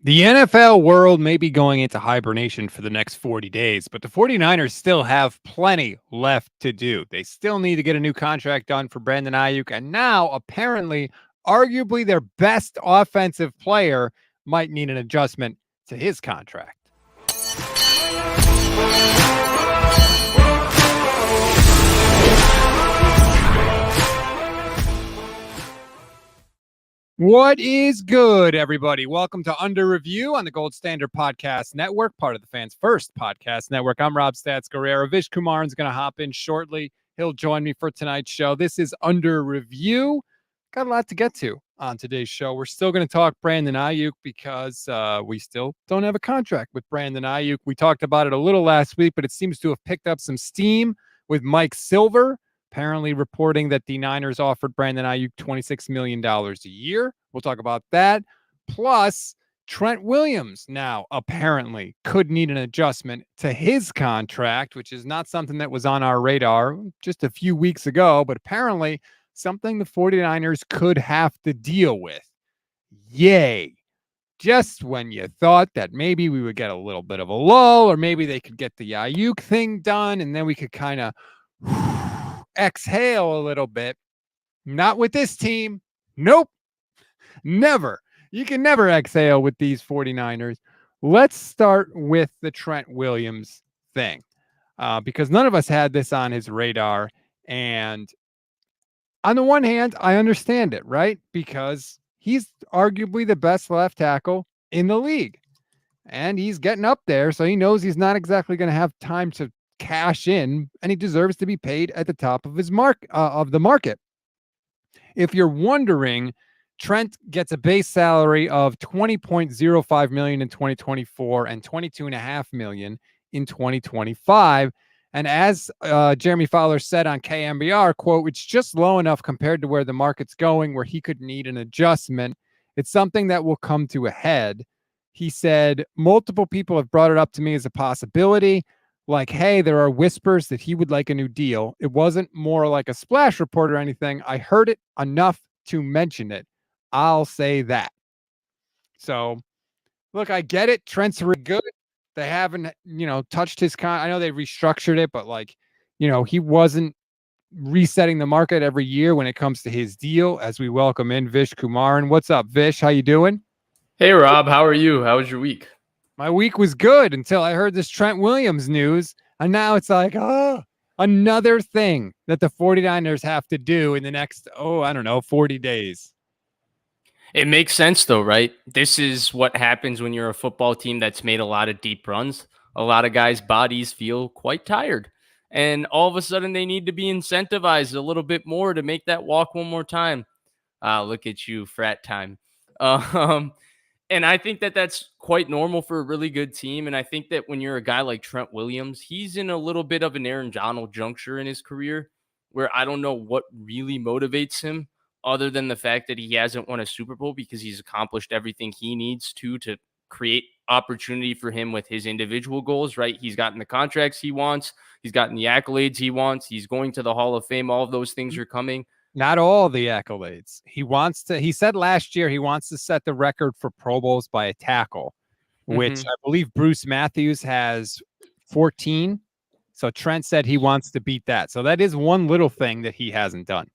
The NFL world may be going into hibernation for the next 40 days, but the 49ers still have plenty left to do. They still need to get a new contract done for Brandon Aiyuk, and now, apparently, arguably their best offensive player might need an adjustment to his contract. What is good, everybody? Welcome to Under Review on the Gold Standard Podcast Network, part of the Fans First Podcast Network. I'm Rob Stats Guerrero. Vish Kumaran's going to hop in shortly. He'll join me for tonight's show. This is Under Review. Got a lot to get to on today's show. We're still going to talk Brandon Aiyuk because we still don't have a contract with Brandon Aiyuk. We talked about it a little last week, but it seems to have picked up some steam with Mike Silver apparently reporting that the Niners offered Brandon Aiyuk $26 million a year. We'll talk about that. Plus, Trent Williams now apparently could need an adjustment to his contract, which is not something that was on our radar just a few weeks ago, but apparently something the 49ers could have to deal with. Yay. Just when you thought that maybe we would get a little bit of a lull, or maybe they could get the Aiyuk thing done, and then we could kind of exhale a little bit. Not with this team. Nope. Never. You can never exhale with these 49ers. Let's start with the Trent Williams thing because none of us had this on his radar. And on the one hand, I understand it, right? Because he's arguably the best left tackle in the league. And he's getting up there, so he knows he's not exactly going to have time to cash in, and he deserves to be paid at the top of his of the market. If you're wondering, Trent gets a base salary of $20.05 million in 2024 and $22.5 million in 2025. And as Jeremy Fowler said on KMBR, quote, it's just low enough compared to where the market's going where he could need an adjustment. It's something that will come to a head. He said, multiple people have brought it up to me as a possibility. Like, hey, there are whispers that he would like a new deal. It wasn't more like a splash report or anything. I heard it enough to mention it. I'll say that. So, look, I get it. Trent's really good. They haven't, touched his I know they restructured it, but he wasn't resetting the market every year when it comes to his deal. As we welcome in Vish Kumaran. What's up, Vish? How you doing? Hey, Rob. How are you? How was your week? My week was good until I heard this Trent Williams news, and now it's like, another thing that the 49ers have to do in the next, 40 days. It makes sense, though, right? This is what happens when you're a football team that's made a lot of deep runs. A lot of guys' bodies feel quite tired, and all of a sudden they need to be incentivized a little bit more to make that walk one more time. Look at you, frat time. And I think that that's quite normal for a really good team. And I think that when you're a guy like Trent Williams, he's in a little bit of an Aaron Donald juncture in his career where I don't know what really motivates him other than the fact that he hasn't won a Super Bowl because he's accomplished everything he needs to create opportunity for him with his individual goals, right? He's gotten the contracts he wants. He's gotten the accolades he wants. He's going to the Hall of Fame. All of those things are coming. Not all the accolades. He said last year he wants to set the record for Pro Bowls by a tackle, which I believe Bruce Matthews has 14. So Trent said he wants to beat that. So that is one little thing that he hasn't done.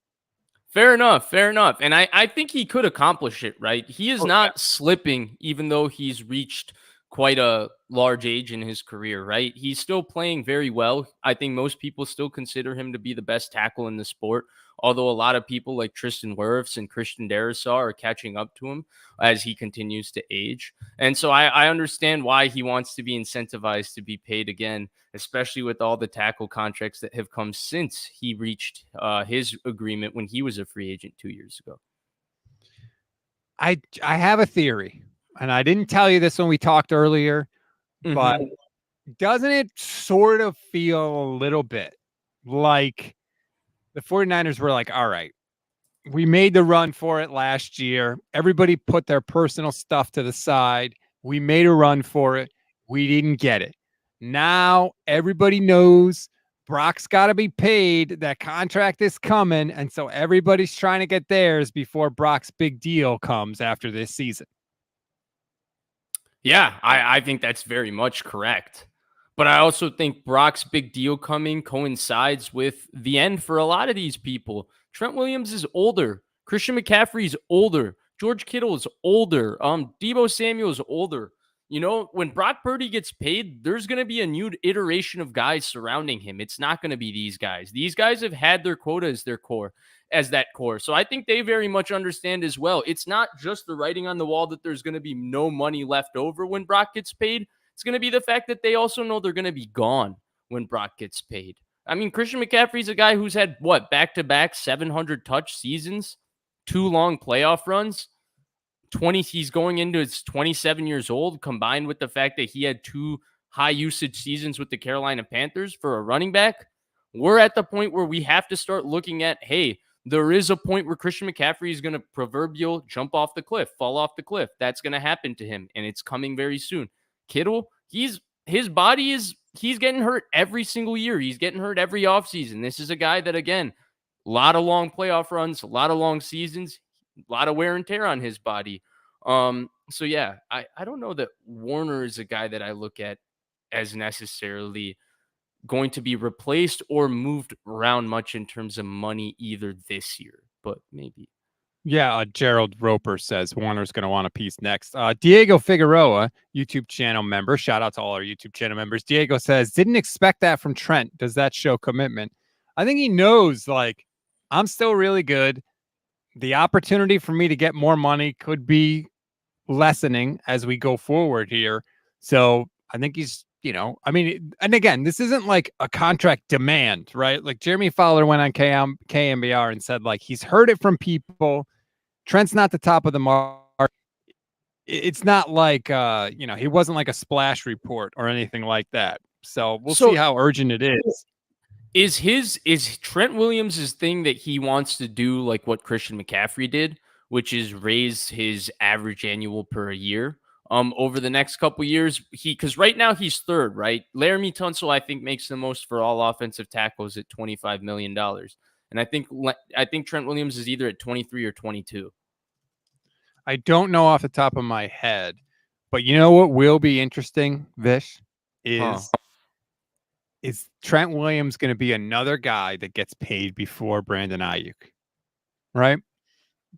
Fair enough. And I think he could accomplish it, right? He is not slipping, even though he's reached quite a large age in his career, right? He's still playing very well. I think most people still consider him to be the best tackle in the sport, although a lot of people like Tristan Wirfs and Christian Darrisaw are catching up to him as he continues to age. And so I understand why he wants to be incentivized to be paid again, especially with all the tackle contracts that have come since he reached his agreement when he was a free agent 2 years ago. I have a theory, and I didn't tell you this when we talked earlier, but doesn't it sort of feel a little bit like the 49ers were like, all right, we made the run for it last year. Everybody put their personal stuff to the side. We made a run for it. We didn't get it. Now everybody knows Brock's got to be paid. That contract is coming. And so everybody's trying to get theirs before Brock's big deal comes after this season. Yeah, I think that's very much correct. But I also think Brock's big deal coming coincides with the end for a lot of these people. Trent Williams is older. Christian McCaffrey is older. George Kittle is older. Deebo Samuel is older. When Brock Purdy gets paid, there's going to be a new iteration of guys surrounding him. It's not going to be these guys. These guys have had their quota as that core. So I think they very much understand as well. It's not just the writing on the wall that there's going to be no money left over when Brock gets paid. It's going to be the fact that they also know they're going to be gone when Brock gets paid. I mean, Christian McCaffrey's a guy who's had back-to-back 700 touch seasons, 2 long playoff runs. He's going into his 27 years old, combined with the fact that he had 2 high usage seasons with the Carolina Panthers for a running back. We're at the point where we have to start looking at, hey, there is a point where Christian McCaffrey is going to proverbial jump off the cliff, fall off the cliff. That's going to happen to him, and it's coming very soon. Kittle, he's getting hurt every single year. He's getting hurt every offseason. This is a guy that, again, a lot of long playoff runs, a lot of long seasons, a lot of wear and tear on his body. So yeah, I don't know that Warner is a guy that I look at as necessarily going to be replaced or moved around much in terms of money either this year, but maybe. Yeah, Gerald Roper says Warner's going to want a piece next. Diego Figueroa, YouTube channel member. Shout out to all our YouTube channel members. Diego says, didn't expect that from Trent. Does that show commitment? I think he knows, like, I'm still really good. The opportunity for me to get more money could be lessening as we go forward here. So I think he's, I mean, and again, this isn't like a contract demand, right? Like Jeremy Fowler went on KMBR and said, like, he's heard it from people. Trent's not the top of the mark. It's not like, he wasn't like a splash report or anything like that. So we'll see how urgent it is. Is Trent Williams' thing that he wants to do like what Christian McCaffrey did, which is raise his average annual per year over the next couple years? Because right now he's third, right? Laramie Tunsil, I think, makes the most for all offensive tackles at $25 million. And I think Trent Williams is either at 23 or 22. I don't know off the top of my head, but you know what will be interesting, Vish, is Trent Williams going to be another guy that gets paid before Brandon Aiyuk, right?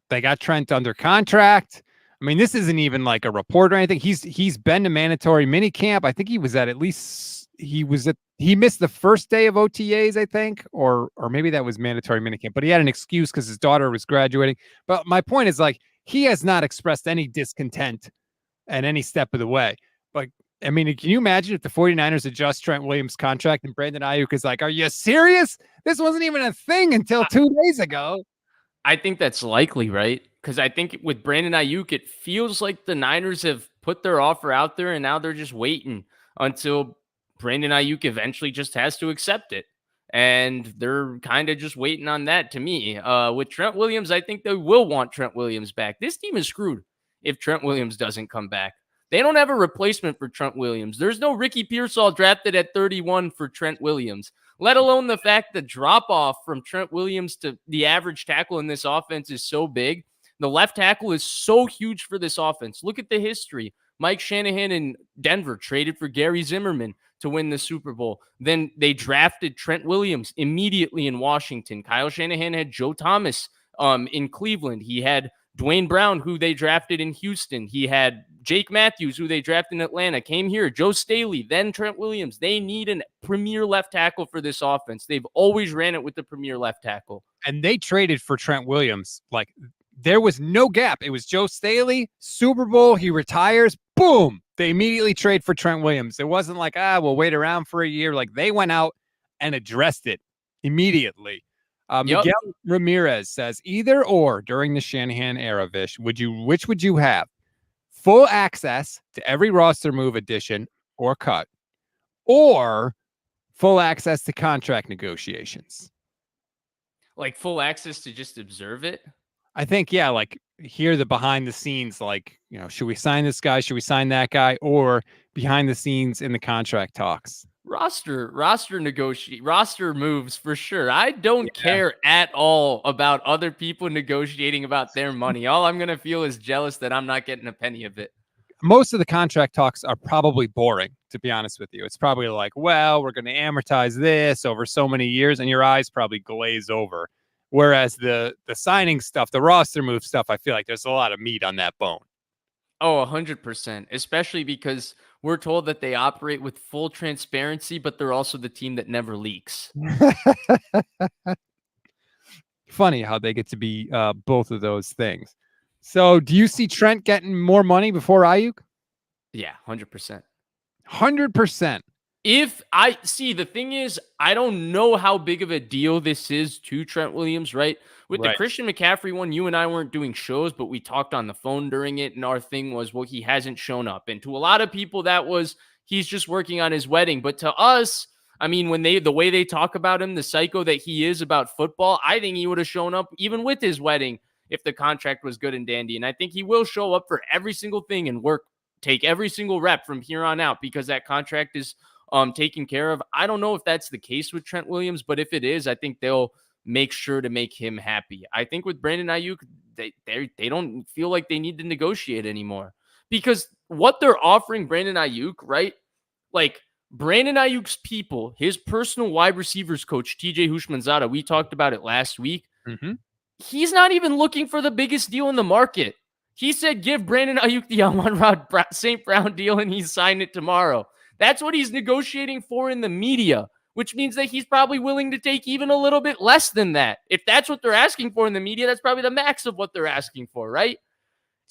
They got Trent under contract. I mean, this isn't even like a report or anything. He's been to mandatory minicamp. I think he missed the first day of OTAs, I think, or maybe that was mandatory minicamp, but he had an excuse because his daughter was graduating. But my point is, like, he has not expressed any discontent at any step of the way. But I mean, can you imagine if the 49ers adjust Trent Williams' contract and Brandon Aiyuk is like, are you serious? This wasn't even a thing until 2 days ago. I think that's likely, right? Because I think with Brandon Aiyuk, it feels like the Niners have put their offer out there and now they're just waiting until Brandon Aiyuk eventually just has to accept it. And they're kind of just waiting on that to me. With Trent Williams, I think they will want Trent Williams back. This team is screwed if Trent Williams doesn't come back. They don't have a replacement for Trent Williams. There's no Ricky Pearsall drafted at 31 for Trent Williams, let alone the fact the drop-off from Trent Williams to the average tackle in this offense is so big. The left tackle is so huge for this offense. Look at the history. Mike Shanahan in Denver traded for Gary Zimmerman to win the Super Bowl. Then they drafted Trent Williams immediately in Washington. Kyle Shanahan had Joe Thomas in Cleveland. He had Dwayne Brown, who they drafted in Houston. He had Jake Matthews, who they drafted in Atlanta, came here. Joe Staley, then Trent Williams. They need a premier left tackle for this offense. They've always ran it with the premier left tackle. And they traded for Trent Williams. Like, there was no gap. It was Joe Staley, Super Bowl, he retires, boom. They immediately trade for Trent Williams. It wasn't like, we'll wait around for a year. Like, they went out and addressed it immediately. Miguel Ramirez says, either or during the Shanahan era, Vish, which would you have? Full access to every roster move, addition or cut, or full access to contract negotiations? Like full access to just observe it? I think, yeah, like hear the behind the scenes, like, should we sign this guy? Should we sign that guy? Or behind the scenes in the contract talks? Roster moves for sure. I don't care at all about other people negotiating about their money. All I'm going to feel is jealous that I'm not getting a penny of it. most of the contract talks are probably boring, to be honest with you. It's probably like, well, we're going to amortize this over so many years, and your eyes probably glaze over. Whereas the signing stuff, the roster move stuff, I feel like there's a lot of meat on that bone. Oh, 100%, especially because we're told that they operate with full transparency, but they're also the team that never leaks. Funny how they get to be both of those things. So do you see Trent getting more money before Aiyuk? Yeah, 100%. 100%. If I see, the thing is, I don't know how big of a deal this is to Trent Williams, right? With the Christian McCaffrey one, you and I weren't doing shows, but we talked on the phone during it. And our thing was, well, he hasn't shown up. And to a lot of people, that was, he's just working on his wedding. But to us, I mean, when the way they talk about him, the psycho that he is about football, I think he would have shown up even with his wedding if the contract was good and dandy. And I think he will show up for every single thing and take every single rep from here on out because that contract is taken care of. I don't know if that's the case with Trent Williams, but if it is, I think they'll make sure to make him happy. I think with Brandon Aiyuk, they don't feel like they need to negotiate anymore because what they're offering Brandon Aiyuk, right? Like Brandon Ayuk's people, his personal wide receivers coach, TJ Houshmandzadeh, we talked about it last week. Mm-hmm. He's not even looking for the biggest deal in the market. He said, give Brandon Aiyuk the Amon-Ra St. Brown deal and he's signed it tomorrow. That's what he's negotiating for in the media, which means that he's probably willing to take even a little bit less than that. If that's what they're asking for in the media, that's probably the max of what they're asking for, right?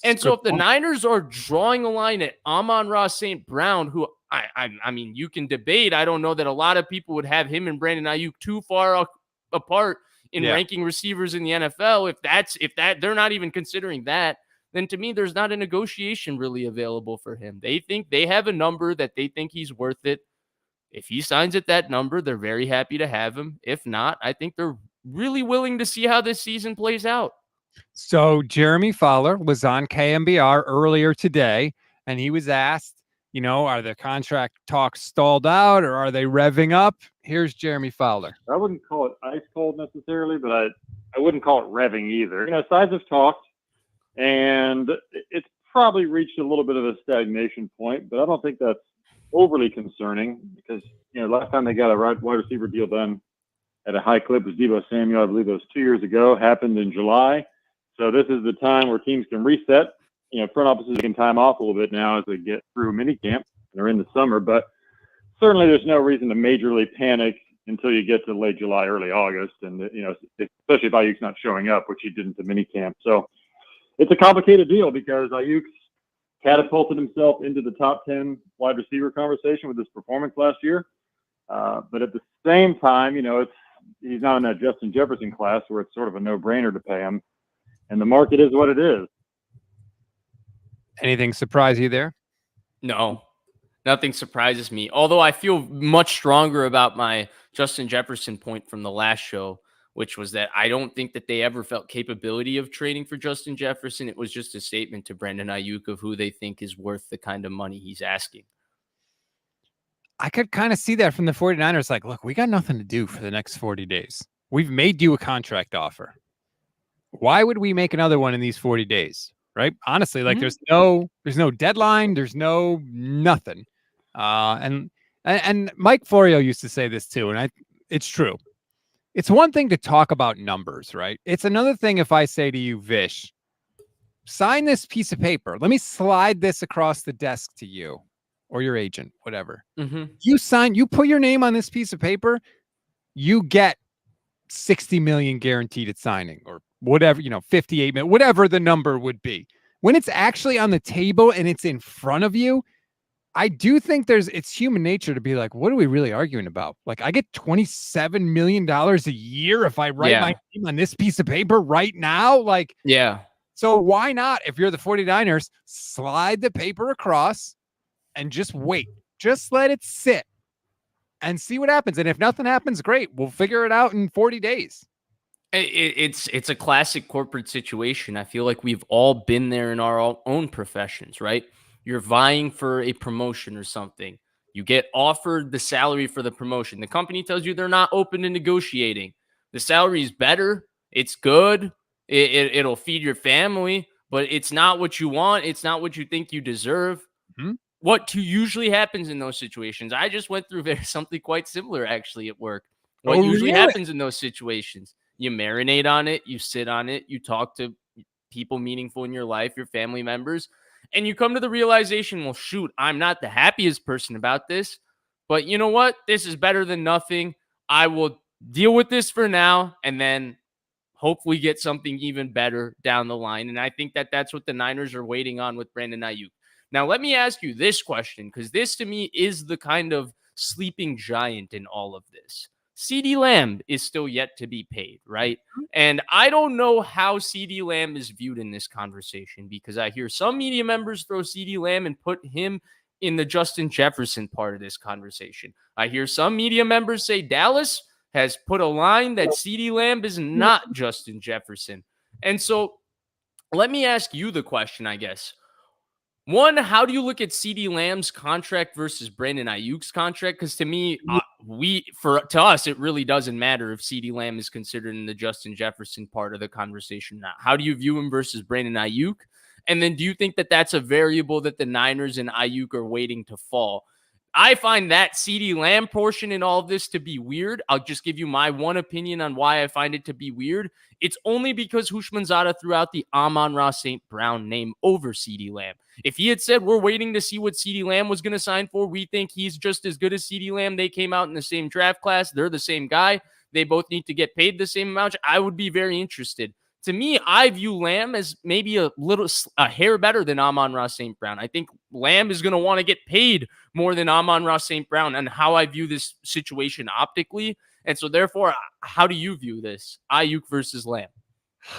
And so if the Niners are drawing a line at Amon-Ra St. Brown, who I mean, you can debate. I don't know that a lot of people would have him and Brandon Aiyuk too far apart in ranking receivers in the NFL. If they're not even considering that, then to me, there's not a negotiation really available for him. They think they have a number that they think he's worth it. If he signs at that number, they're very happy to have him. If not, I think they're really willing to see how this season plays out. So Jeremy Fowler was on KMBR earlier today, and he was asked, are the contract talks stalled out or are they revving up? Here's Jeremy Fowler. I wouldn't call it ice cold necessarily, but I wouldn't call it revving either. Sides have talked. And it's probably reached a little bit of a stagnation point, but I don't think that's overly concerning because, last time they got a wide receiver deal done at a high clip was Deebo Samuel. I believe it was 2 years ago, happened in July. So this is the time where teams can reset. Front offices can time off a little bit now as they get through minicamp and they're in the summer, but certainly there's no reason to majorly panic until you get to late July, early August. And, especially if Aiyuk's not showing up, which he didn't to minicamp. So, it's a complicated deal because Aiyuk's catapulted himself into the top 10 wide receiver conversation with his performance last year. But at the same time, he's not in that Justin Jefferson class where it's sort of a no-brainer to pay him. And the market is what it is. Anything surprise you there? No, nothing surprises me. Although I feel much stronger about my Justin Jefferson point from the last show, which was that I don't think that they ever felt capability of trading for Justin Jefferson. It was just a statement to Brandon Aiyuk of who they think is worth the kind of money he's asking. I could kind of see that from the 49ers. Like, look, we got nothing to do for the next 40 days. We've made you a contract offer. Why would we make another one in these 40 days? Right? Honestly, like there's no deadline. There's no nothing. And Mike Florio used to say this too. And it's true. It's one thing to talk about numbers, right? It's another thing if I say to you, Vish, sign this piece of paper. Let me slide this across the desk to you or your agent, whatever. Mm-hmm. You put your name on this piece of paper, you get 60 million guaranteed at signing or whatever, 58 million, whatever the number would be. When it's actually on the table and it's in front of you, I do think it's human nature to be like, what are we really arguing about? Like, I get $27 million a year if I write my name on this piece of paper right now. Like, so why not, if you're the 49ers, slide the paper across and just wait. Just let it sit and see what happens. And if nothing happens, great. We'll figure it out in 40 days. It's a classic corporate situation. I feel like we've all been there in our own professions, right? You're vying for a promotion or something. You get offered the salary for the promotion. The company tells you they're not open to negotiating. The salary is better. It's good. It'll feed your family. but it's not what you want. It's not what you think you deserve. Hmm? What usually happens in those situations? I just went through something quite similar actually at work. What Oh, usually really? happens in those situations? You marinate on it, you sit on it, you talk to people meaningful in your life, your family members, and you come to the realization, well, shoot, I'm not the happiest person about this, but you know what? This is better than nothing. I will deal with this for now, and then hopefully get something even better down the line. And I think that that's what the Niners are waiting on with Brandon Aiyuk. Now, let me ask you this question, because this to me is the kind of sleeping giant in all of this. CeeDee Lamb is still yet to be paid, right? And I don't know how CeeDee Lamb is viewed in this conversation, because I hear some media members throw CeeDee Lamb and put him in the Justin Jefferson part of this conversation. I hear some media members say Dallas has put a line that CeeDee Lamb is not Justin Jefferson. And so let me ask you the question, I guess. One, how do you look at CeeDee Lamb's contract versus Brandon Aiyuk's contract? Because to me, to us, it really doesn't matter if CeeDee Lamb is considered in the Justin Jefferson part of the conversation now. How do you view him versus Brandon Aiyuk? And then do you think that that's a variable that the Niners and Aiyuk are waiting to fall? I find that CeeDee Lamb portion in all of this to be weird. I'll just give you my one opinion on why I find it to be weird. It's only because Hushmanzada threw out the Amon-Ra St. Brown name over CeeDee Lamb. If he had said, we're waiting to see what CeeDee Lamb was going to sign for, we think he's just as good as CeeDee Lamb, they came out in the same draft class, they're the same guy, they both need to get paid the same amount, I would be very interested. To me, I view Lamb as maybe a hair better than Amon-Ra St. Brown. I think Lamb is going to want to get paid more than Amon-Ra St. Brown, and how I view this situation optically. And so therefore, how do you view this? Aiyuk versus Lamb?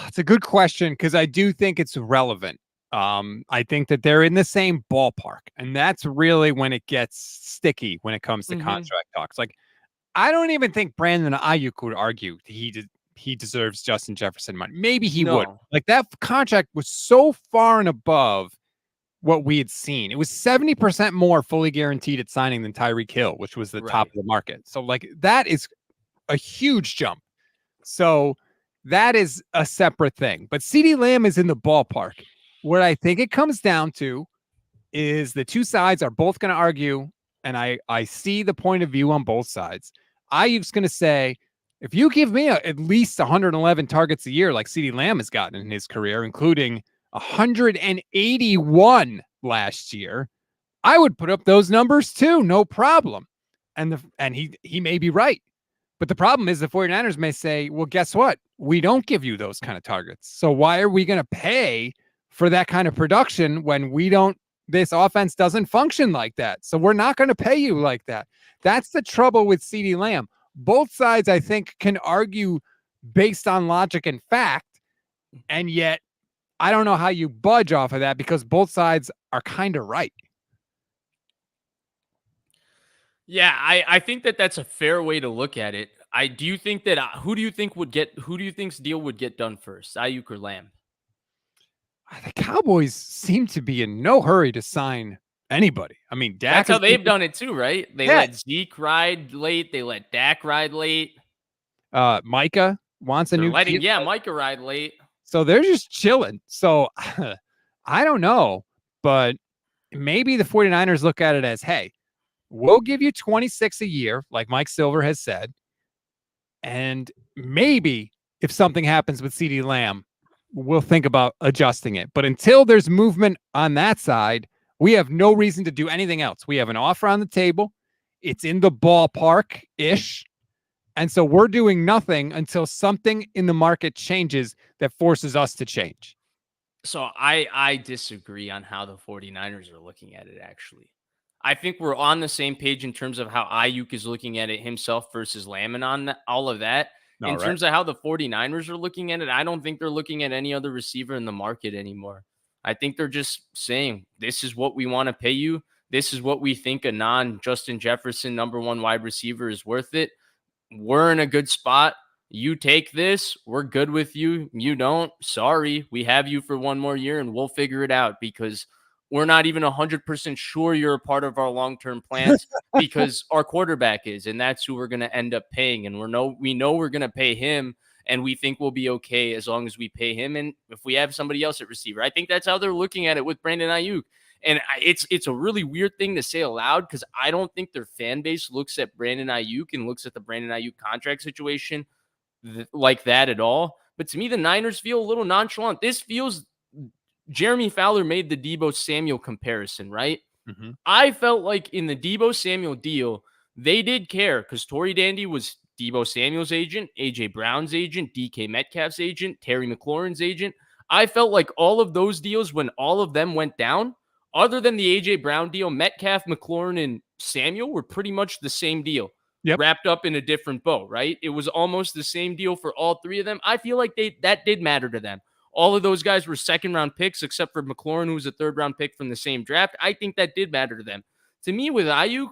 It's a good question, because I do think it's relevant. I think that they're in the same ballpark, and that's really when it gets sticky when it comes to contract talks. Like, I don't even think Brandon Aiyuk would argue he deserves Justin Jefferson money. Maybe he would. Like, that contract was so far and above what we had seen. It was 70% more fully guaranteed at signing than Tyreek Hill, which was the top of the market. So, like, that is a huge jump. So that is a separate thing. But CeeDee Lamb is in the ballpark. What I think it comes down to is the two sides are both going to argue, and I see the point of view on both sides. Aiyuk's going to say, if you give me at least 111 targets a year like CeeDee Lamb has gotten in his career, including 181 last year, I would put up those numbers too, no problem. And he may be right. But the problem is the 49ers may say, well, guess what? We don't give you those kind of targets. So why are we going to pay for that kind of production when this offense doesn't function like that? So we're not going to pay you like that. That's the trouble with CeeDee Lamb. Both sides, I think, can argue based on logic and fact. And yet, I don't know how you budge off of that, because both sides are kind of right. Yeah, I think that that's a fair way to look at it. Do you think that who do you think's deal would get done first, Aiyuk or Lamb? The Cowboys seem to be in no hurry to sign anybody. I mean, Dak, that's how they've done it too, right? They let Zeke ride late, they let Dak ride late. Micah wants a new deal. Micah ride late. So they're just chilling. So I don't know, but maybe the 49ers look at it as, hey, we'll give you 26 a year, like Mike Silver has said. And maybe if something happens with CeeDee Lamb, we'll think about adjusting it. But until there's movement on that side, we have no reason to do anything else. We have an offer on the table. It's in the ballpark-ish. And so we're doing nothing until something in the market changes that forces us to change. So I disagree on how the 49ers are looking at it, actually. I think we're on the same page in terms of how Aiyuk is looking at it himself versus Lamb and on all of that. In terms of how the 49ers are looking at it, I don't think they're looking at any other receiver in the market anymore. I think they're just saying, this is what we want to pay you. This is what we think a non-Justin Jefferson number one wide receiver is worth it. We're in a good spot. You take this, we're good with you. You don't, sorry. We have you for one more year and we'll figure it out, because we're not even 100% sure you're a part of our long-term plans because our quarterback is, and that's who we're going to end up paying. And we know we're going to pay him. and we think we'll be okay as long as we pay him. And if we have somebody else at receiver, I think that's how they're looking at it with Brandon Aiyuk. And it's a really weird thing to say aloud because I don't think their fan base looks at Brandon Aiyuk and looks at the Brandon Aiyuk contract situation like that at all. But to me, the Niners feel a little nonchalant. This feels Jeremy Fowler made the Deebo Samuel comparison, right? Mm-hmm. I felt like in the Deebo Samuel deal, they did care because Tory Dandy was Deebo Samuel's agent, AJ Brown's agent, DK Metcalf's agent, Terry McLaurin's agent. I felt like all of those deals, when all of them went down, other than the AJ Brown deal, Metcalf, McLaurin, and Samuel were pretty much the same deal. Yep. Wrapped up in a different bow, right? It was almost the same deal for all three of them. I feel like that did matter to them. All of those guys were second-round picks, except for McLaurin, who was a third-round pick from the same draft. I think that did matter to them. To me, with Aiyuk,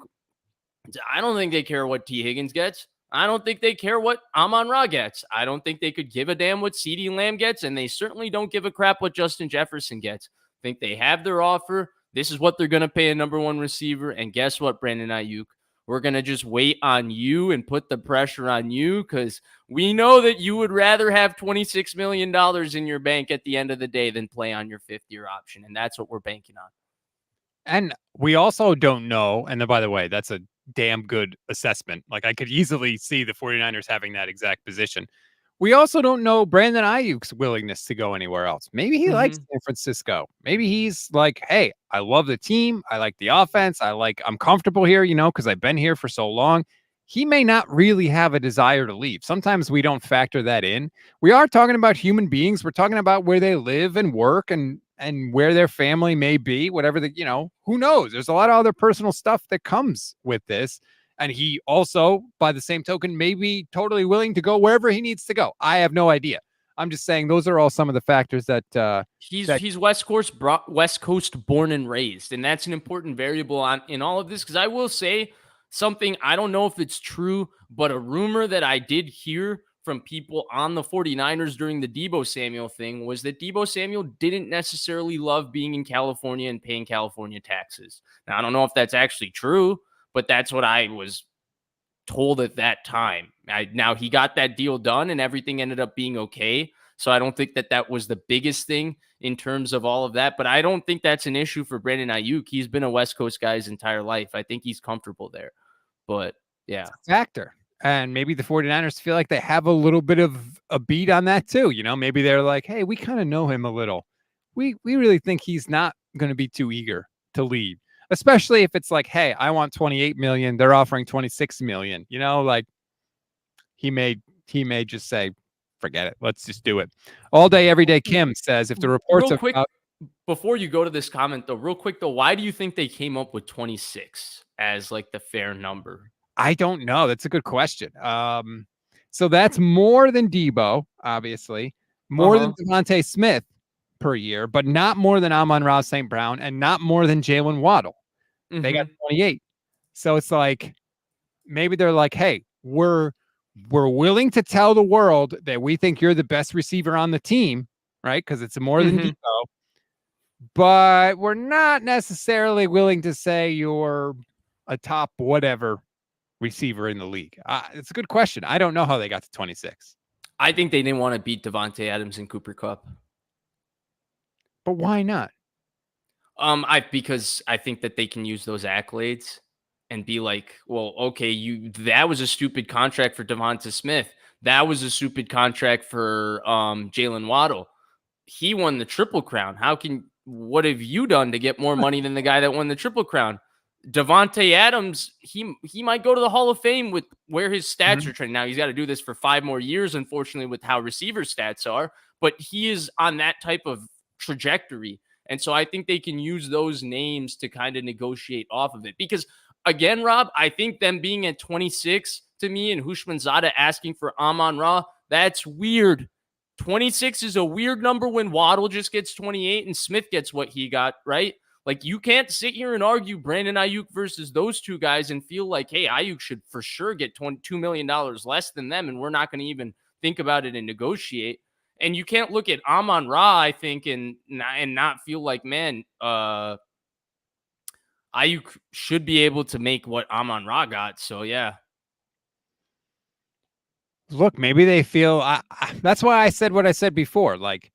I don't think they care what T. Higgins gets. I don't think they care what Amon-Ra gets. I don't think they could give a damn what CeeDee Lamb gets, and they certainly don't give a crap what Justin Jefferson gets. I think they have their offer. This is what they're going to pay a number one receiver, and guess what, Brandon Aiyuk? We're going to just wait on you and put the pressure on you because we know that you would rather have $26 million in your bank at the end of the day than play on your fifth-year option, and that's what we're banking on. And we also don't know, and then, by the way, that's a damn good assessment. Like, I could easily see the 49ers having that exact position. We also don't know Brandon Ayuk's willingness to go anywhere else. Maybe he likes San Francisco. Maybe he's like, hey, I love the team. I like the offense. I'm comfortable here, because I've been here for so long. He may not really have a desire to leave. Sometimes we don't factor that in. We are talking about human beings. We're talking about where they live and work and where their family may be, whatever who knows? There's a lot of other personal stuff that comes with this. And he also, by the same token, may be totally willing to go wherever he needs to go. I have no idea. I'm just saying those are all some of the factors that he's West Coast born and raised, and that's an important variable in all of this. Because I will say something, I don't know if it's true, but a rumor that I did hear from people on the 49ers during the Deebo Samuel thing was that Deebo Samuel didn't necessarily love being in California and paying California taxes. Now, I don't know if that's actually true, but that's what I was told at that time. Now, he got that deal done and everything ended up being okay. So I don't think that was the biggest thing in terms of all of that. But I don't think that's an issue for Brandon Aiyuk. He's been a West Coast guy his entire life. I think he's comfortable there. But, yeah. Factor. And maybe the 49ers feel like they have a little bit of a beat on that too. Maybe they're like, hey, we kind of know him a little. We really think he's not going to be too eager to leave. Especially if it's like, hey, I want 28 million. They're offering 26 million. He may just say, forget it. Let's just do it. All day, every day. Kim says, if the reports real quick, before you go to this comment though, real quick though, why do you think they came up with 26 as like the fair number? I don't know. That's a good question. So that's more than Deebo, obviously, more than Devontae Smith per year, but not more than Amon-Ra St. Brown and not more than Jalen Waddle. They got 28. So it's like, maybe they're like, hey, we're willing to tell the world that we think you're the best receiver on the team, right? Because it's more than Deebo. But we're not necessarily willing to say you're a top whatever receiver in the league. It's a good question. I don't know how they got to 26. I think they didn't want to beat Devontae Adams and Cooper Kupp. But why not? Because I think that they can use those accolades and be like, well, okay, that was a stupid contract for Devonta Smith. That was a stupid contract for Jalen Waddle. He won the Triple Crown. What have you done to get more money than the guy that won the Triple Crown? Devontae Adams, he might go to the Hall of Fame with where his stats are trending. Now, he's got to do this for 5 more years, unfortunately, with how receiver stats are. But he is on that type of trajectory. And so I think they can use those names to kind of negotiate off of it. Because, again, Rob, I think them being at 26 to me and Houshmandzadeh asking for Amon-Ra, that's weird. 26 is a weird number when Waddle just gets 28 and Smith gets what he got, right? Like, you can't sit here and argue Brandon Aiyuk versus those two guys and feel like, hey, Aiyuk should for sure get $2 million less than them, and we're not going to even think about it and negotiate. And you can't look at Amon-Ra, I think, and not feel like, man, Aiyuk should be able to make what Amon-Ra got. So, yeah. look, maybe they feel that's why I said what I said before. Like,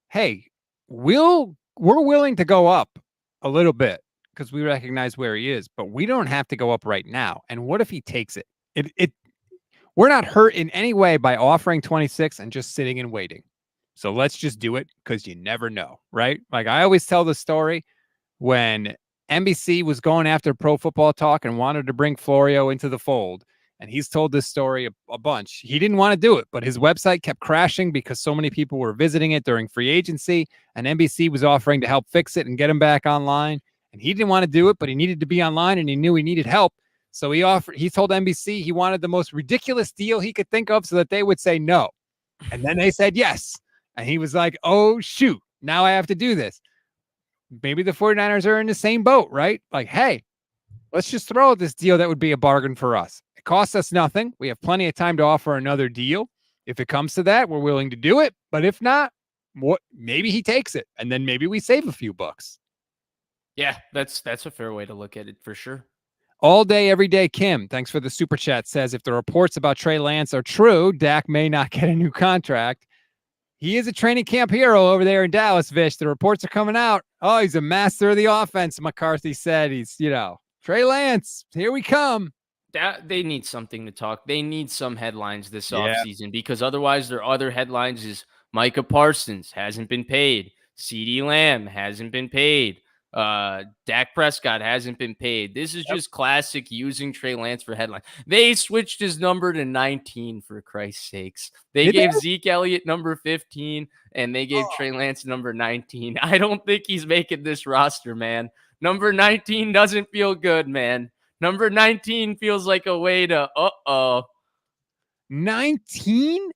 hey, we're willing to go up a little bit because we recognize where he is, but we don't have to go up right now. And what if he takes it? We're not hurt in any way by offering 26 and just sitting and waiting. So let's just do it because you never know, right? Like I always tell the story when NBC was going after Pro Football Talk and wanted to bring Florio into the fold. And he's told this story a bunch. He didn't want to do it, but his website kept crashing because so many people were visiting it during free agency. And NBC was offering to help fix it and get him back online. And he didn't want to do it, but he needed to be online and he knew he needed help. So he told NBC he wanted the most ridiculous deal he could think of so that they would say no. And then they said yes. And he was like, oh, shoot, now I have to do this. Maybe the 49ers are in the same boat, right? Like, hey, let's just throw out this deal that would be a bargain for us. It costs us nothing. We have plenty of time to offer another deal. If it comes to that, we're willing to do it. But if not, maybe he takes it. And then maybe we save a few bucks. Yeah, that's a fair way to look at it for sure. All day, every day, Kim, thanks for the super chat, says if the reports about Trey Lance are true, Dak may not get a new contract. He is a training camp hero over there in Dallas, Vish. The reports are coming out. Oh, he's a master of the offense, McCarthy said. He's, Trey Lance, here we come. They need something to talk. They need some headlines this offseason because otherwise their other headlines is Micah Parsons hasn't been paid. CeeDee Lamb hasn't been paid. Dak Prescott hasn't been paid. This is just classic using Trey Lance for headline. They switched his number to 19 for Christ's sakes. They gave Zeke Elliott number 15 and they gave Trey Lance number 19. I don't think he's making this roster, man. Number 19 doesn't feel good, man. Number 19 feels like a way to 19?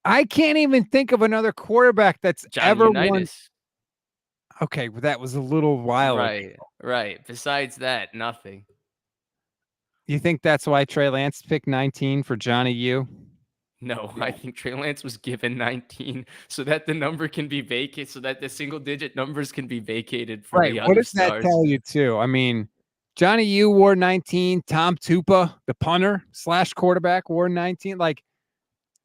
I can't even think of another quarterback that's ever won. Okay, well, that was a little while ago. Right. Besides that, nothing. You think that's why Trey Lance picked 19 for Johnny U? No, I think Trey Lance was given 19 so that the number can be vacated, so that the single-digit numbers can be vacated for the other stars. What does that tell you, too? I mean, Johnny U wore 19. Tom Tupa, the punter / quarterback, wore 19. Like,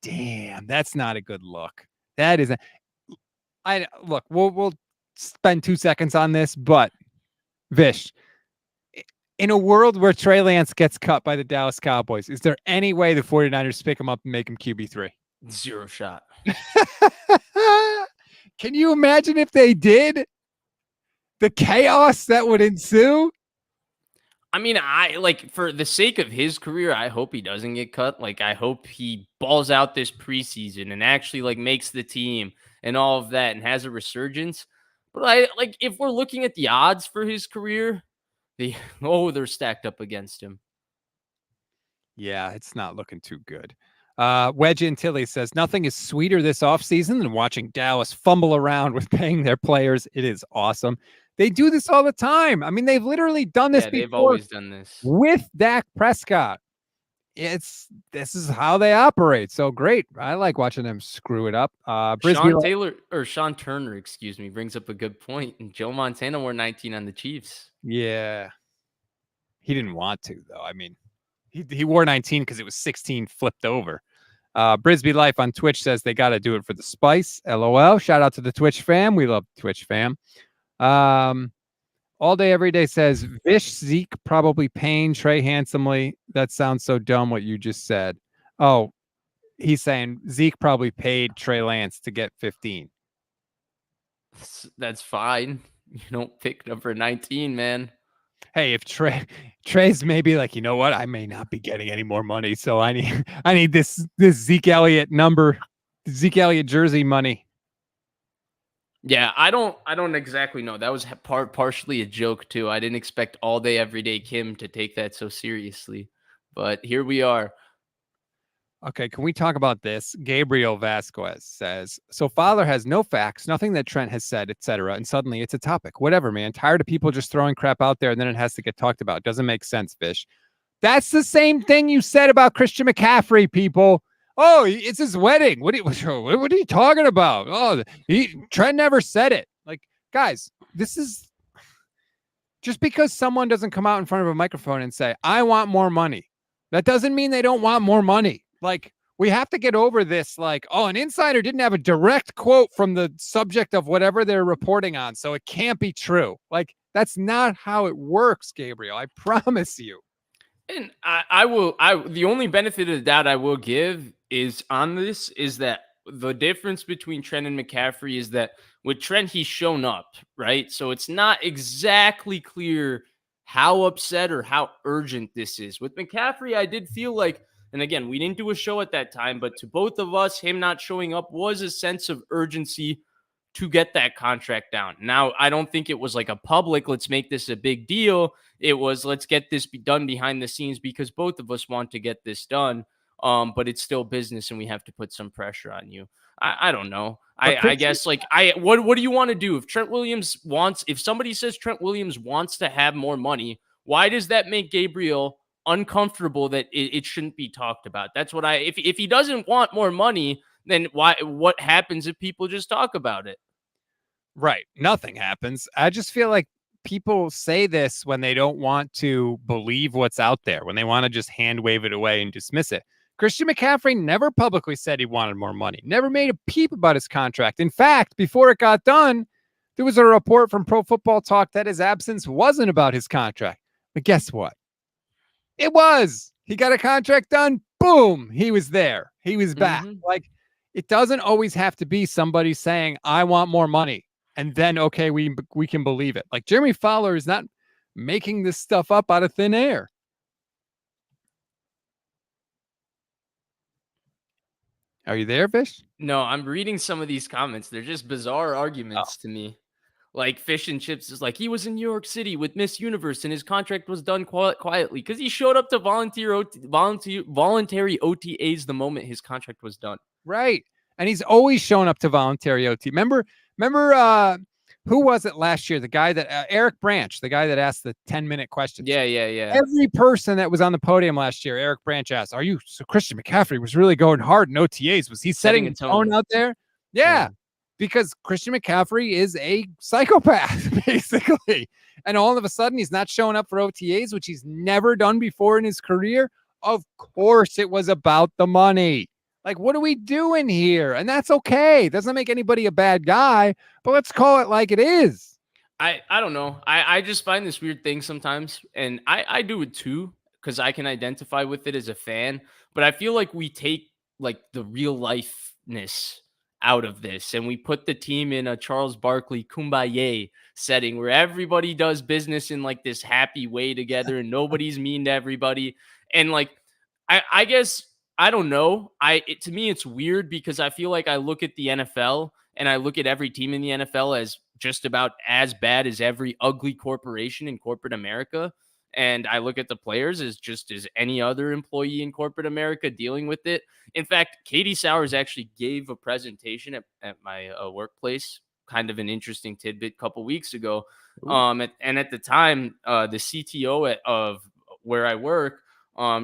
damn, that's not a good look. That isn't. Look, we'll spend 2 seconds on this, but Vish, in a world where Trey Lance gets cut by the Dallas Cowboys, is there any way the 49ers pick him up and make him QB3? Zero shot. Can you imagine if they did? The chaos that would ensue? I mean, for the sake of his career, I hope he doesn't get cut. Like, I hope he balls out this preseason and actually makes the team and all of that and has a resurgence. But if we're looking at the odds for his career, they're stacked up against him. Yeah, it's not looking too good. Wedge Tilly says, nothing is sweeter this offseason than watching Dallas fumble around with paying their players. It is awesome. They do this all the time. I mean, they've literally done this before. They've always done this. With Dak Prescott. This is how they operate. So great. I like watching them screw it up. Sean Turner, brings up a good point. And Joe Montana wore 19 on the Chiefs. Yeah. He didn't want to, though. I mean, he wore 19 because it was 16 flipped over. Brisbee Life on Twitch says they got to do it for the spice. LOL. Shout out to the Twitch fam. We love Twitch fam. All day, every day says Vish, Zeke, probably Payne, Trey handsomely. That sounds so dumb what you just said. Oh, he's saying Zeke probably paid Trey Lance to get 15. That's fine. You don't pick number 19, man. Hey, if Trey's maybe like, you know what? I may not be getting any more money, so I need this Zeke Elliott jersey money. Yeah, I don't exactly know. That was partially a joke too. I didn't expect all day, everyday Kim to take that so seriously, but here we are. Okay, can we talk about this? Gabriel Vasquez says, so father has no facts, nothing that Trent has said, etc. And suddenly it's a topic. Whatever, man. Tired of people just throwing crap out there and then it has to get talked about. Doesn't make sense, Fish. That's the same thing you said about Christian McCaffrey, people. Oh, it's his wedding. What are you talking about? Oh, Trent never said it. Like, guys, this is just because someone doesn't come out in front of a microphone and say, I want more money. That doesn't mean they don't want more money. Like, we have to get over this. Like, oh, an insider didn't have a direct quote from the subject of whatever they're reporting on, so it can't be true. Like, that's not how it works, Gabriel. I promise you. And the only benefit of the doubt I will give is on this is that the difference between Trent and McCaffrey is that with Trent, he's shown up, right? So it's not exactly clear how upset or how urgent this is. With McCaffrey, I did feel like, and again, we didn't do a show at that time, but to both of us, him not showing up was a sense of urgency to get that contract down. Now, I don't think it was like a public, let's make this a big deal. It was, let's get this done behind the scenes because both of us want to get this done. But it's still business and we have to put some pressure on you. I don't know. I guess like what do you want to do? If somebody says Trent Williams wants to have more money, why does that make Gabriel uncomfortable that it shouldn't be talked about? That's what if he doesn't want more money, then what happens if people just talk about it? Right. Nothing happens. I just feel like people say this when they don't want to believe what's out there, when they want to just hand wave it away and dismiss it. Christian McCaffrey never publicly said he wanted more money, never made a peep about his contract. In fact, before it got done, there was a report from Pro Football Talk that his absence wasn't about his contract. But guess what? It was. He got a contract done. Boom. He was there. He was back. Like, it doesn't always have to be somebody saying, I want more money. And then, okay, we can believe it. Like, Jeremy Fowler is not making this stuff up out of thin air. Are you there, Fish? No, I'm reading some of these comments. They're just bizarre arguments to me. Like Fish and Chips is like, he was in New York City with Miss Universe and his contract was done quietly because he showed up to voluntary OTAs the moment his contract was done. Right. And he's always shown up to voluntary OT. Remember, who was it last year? The guy that Eric Branch, the guy that asked the 10-minute questions. Yeah. Every person that was on the podium last year, Eric Branch asked, so Christian McCaffrey was really going hard in OTAs. Was he setting the tone out there? Yeah. Because Christian McCaffrey is a psychopath, basically. And all of a sudden, he's not showing up for OTAs, which he's never done before in his career. Of course, it was about the money. Like, what are we doing here? And that's okay. It doesn't make anybody a bad guy, but let's call it like it is. I don't know. I just find this weird thing sometimes. And I do it too, because I can identify with it as a fan. But I feel like we take like the real lifeness out of this and we put the team in a Charles Barkley kumbaya setting where everybody does business in like this happy way together and nobody's mean to everybody. And like, I guess, I don't know. To me, it's weird because I feel like I look at the NFL and I look at every team in the NFL as just about as bad as every ugly corporation in corporate America. And I look at the players as just as any other employee in corporate America dealing with it. In fact, Katie Sowers actually gave a presentation at my workplace, kind of an interesting tidbit a couple weeks ago. And at the time, the CTO of where I work,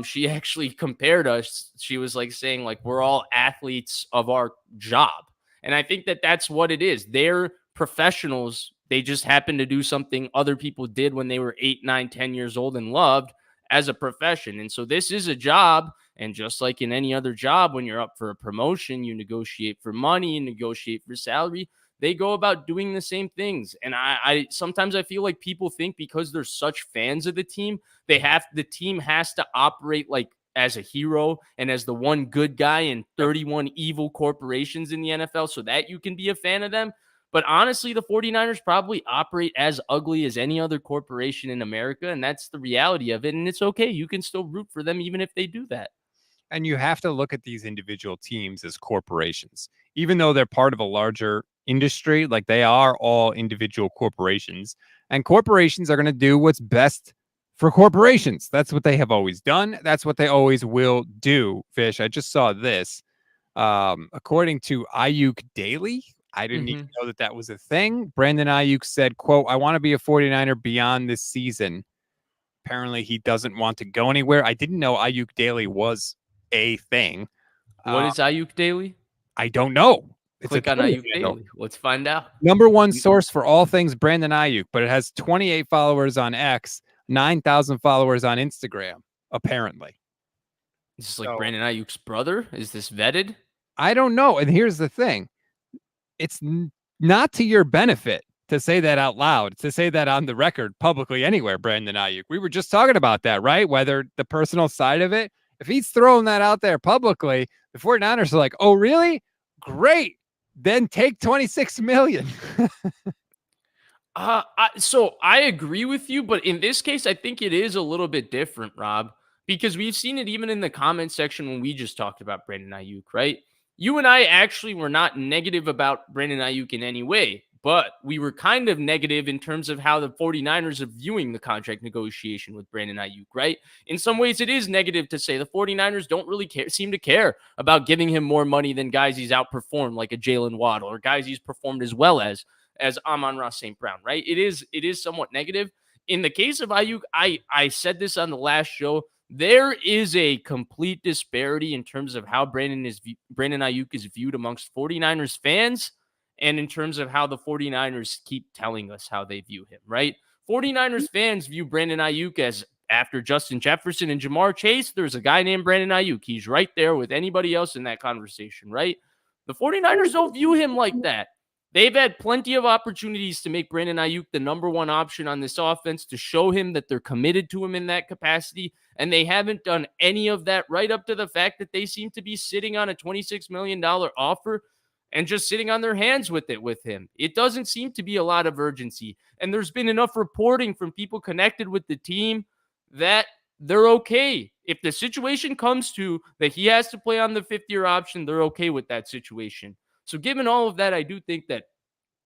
she actually compared us. She was like saying like, we're all athletes of our job. And I think that that's what it is. They're professionals. They just happen to do something other people did when they were 8, 9, 10 years old and loved as a profession. And so this is a job. And just like in any other job, when you're up for a promotion, you negotiate for money and negotiate for salary. They go about doing the same things. And I sometimes I feel like people think because they're such fans of the team, the team has to operate like as a hero and as the one good guy in 31 evil corporations in the NFL so that you can be a fan of them. But honestly, the 49ers probably operate as ugly as any other corporation in America. And that's the reality of it. And it's okay. You can still root for them even if they do that. And you have to look at these individual teams as corporations, even though they're part of a larger industry. Like, they are all individual corporations, and corporations are going to do what's best for corporations. That's what they have always done. That's what they always will do. Fish, I just saw this. According to Aiyuk Daily, I didn't even know that was a thing. Brandon Aiyuk said, quote, I want to be a 49er beyond this season. Apparently he doesn't want to go anywhere. I didn't know Aiyuk Daily was a thing. What is Aiyuk Daily? I don't know. Click on Aiyuk Daily. Let's find out. Number one source for all things Brandon Aiyuk, but it has 28 followers on X, 9,000 followers on Instagram, apparently. Is this like So- Brandon Ayuk's brother? Is this vetted? I don't know. And here's the thing. It's not to your benefit to say that out loud, to say that on the record publicly anywhere, Brandon Aiyuk. We were just talking about that, right? Whether the personal side of it, if he's throwing that out there publicly, the 49ers are like, oh, really? Great. Then take 26 million. So I agree with you, but in this case, I think it is a little bit different, Rob, because we've seen it even in the comment section when we just talked about Brandon Ayuk, right? You and I actually were not negative about Brandon Ayuk in any way, but we were kind of negative in terms of how the 49ers are viewing the contract negotiation with Brandon Ayuk, right? In some ways, it is negative to say the 49ers don't really seem to care about giving him more money than guys he's outperformed, like a Jalen Waddle, or guys he's performed as well as Amon-Ra St. Brown, right? It is somewhat negative. In the case of Aiyuk, I said this on the last show, there is a complete disparity in terms of how Brandon Aiyuk is viewed amongst 49ers fans and in terms of how the 49ers keep telling us how they view him, right? 49ers fans view Brandon Aiyuk as, after Justin Jefferson and Jamar Chase, there's a guy named Brandon Aiyuk. He's right there with anybody else in that conversation, right? The 49ers don't view him like that. They've had plenty of opportunities to make Brandon Aiyuk the number one option on this offense, to show him that they're committed to him in that capacity, and they haven't done any of that, right up to the fact that they seem to be sitting on a $26 million offer and just sitting on their hands with him. It doesn't seem to be a lot of urgency, and there's been enough reporting from people connected with the team that they're okay. If the situation comes to that he has to play on the fifth-year option, they're okay with that situation. So given all of that, I do think that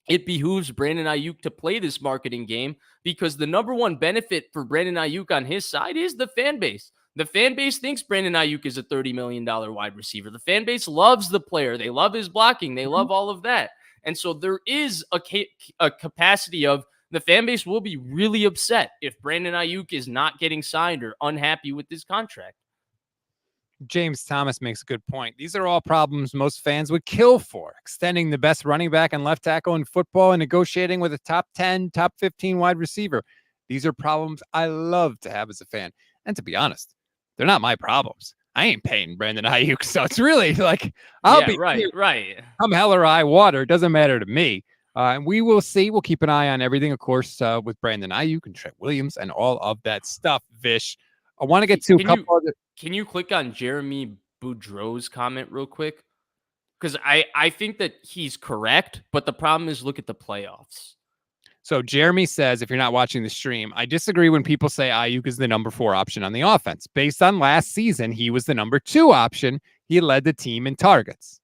it behooves Brandon Aiyuk to play this marketing game, because the number one benefit for Brandon Aiyuk on his side is the fan base. The fan base thinks Brandon Aiyuk is a $30 million wide receiver. The fan base loves the player. They love his blocking. They love all of that. And so there is a capacity of the fan base will be really upset if Brandon Aiyuk is not getting signed or unhappy with this contract. James Thomas makes a good point. These are all problems most fans would kill for. Extending the best running back and left tackle in football and negotiating with a top 10, top 15 wide receiver. These are problems I love to have as a fan. And to be honest, they're not my problems. I ain't paying Brandon Aiyuk, so it's really like, right. I'm hell or high water. It doesn't matter to me. And we will see. We'll keep an eye on everything, of course, with Brandon Aiyuk and Trent Williams and all of that stuff, Vish. I want to get to a couple other. Can you click on Jeremy Boudreau's comment real quick? Because I think that he's correct, but the problem is, look at the playoffs. So Jeremy says, if you're not watching the stream, I disagree when people say Aiyuk is the number 4 option on the offense. Based on last season, he was the number 2 option. He led the team in targets.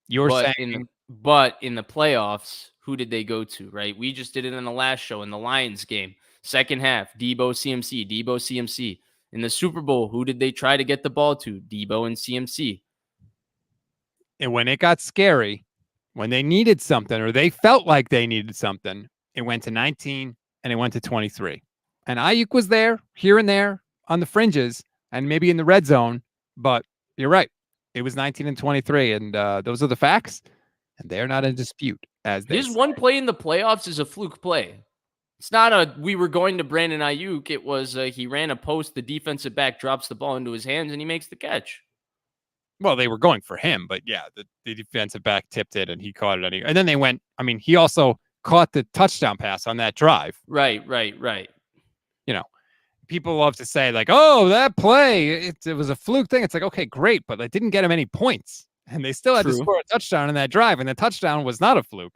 But in the playoffs, who did they go to, right? We just did it in the last show in the Lions game. Second half, Deebo CMC. In the Super Bowl, who did they try to get the ball to? Deebo and CMC. And when it got scary, when they needed something or they felt like they needed something, it went to 19 and it went to 23. And Aiyuk was there, here and there, on the fringes and maybe in the red zone. But you're right. It was 19 and 23. And those are the facts. And they're not in dispute. His one play in the playoffs is a fluke play. It's not we were going to Brandon Aiyuk. It was he ran a post, the defensive back drops the ball into his hands, and he makes the catch. Well, they were going for him, but yeah, the defensive back tipped it, and he caught it anyway. And then they went, I mean, he also caught the touchdown pass on that drive. Right. You know, people love to say, like, oh, that play, it was a fluke thing. It's like, okay, great, but it didn't get him any points. And they still had to score a touchdown in that drive, and the touchdown was not a fluke.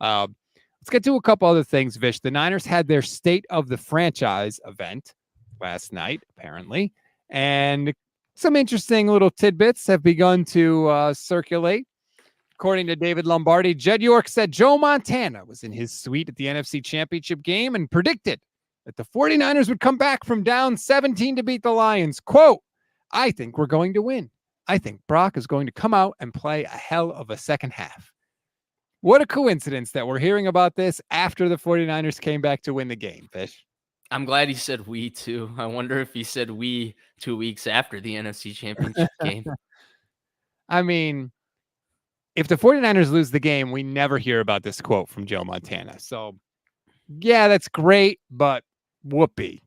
Let's get to a couple other things, Vish. The Niners had their State of the Franchise event last night, apparently, and some interesting little tidbits have begun to circulate. According to David Lombardi, Jed York said Joe Montana was in his suite at the NFC Championship game and predicted that the 49ers would come back from down 17 to beat the Lions. Quote, I think we're going to win. I think Brock is going to come out and play a hell of a second half. What a coincidence that we're hearing about this after the 49ers came back to win the game, Fish. I'm glad he said we too. I wonder if he said we 2 weeks after the NFC Championship game. I mean, if the 49ers lose the game, we never hear about this quote from Joe Montana. So, yeah, that's great, but whoopee.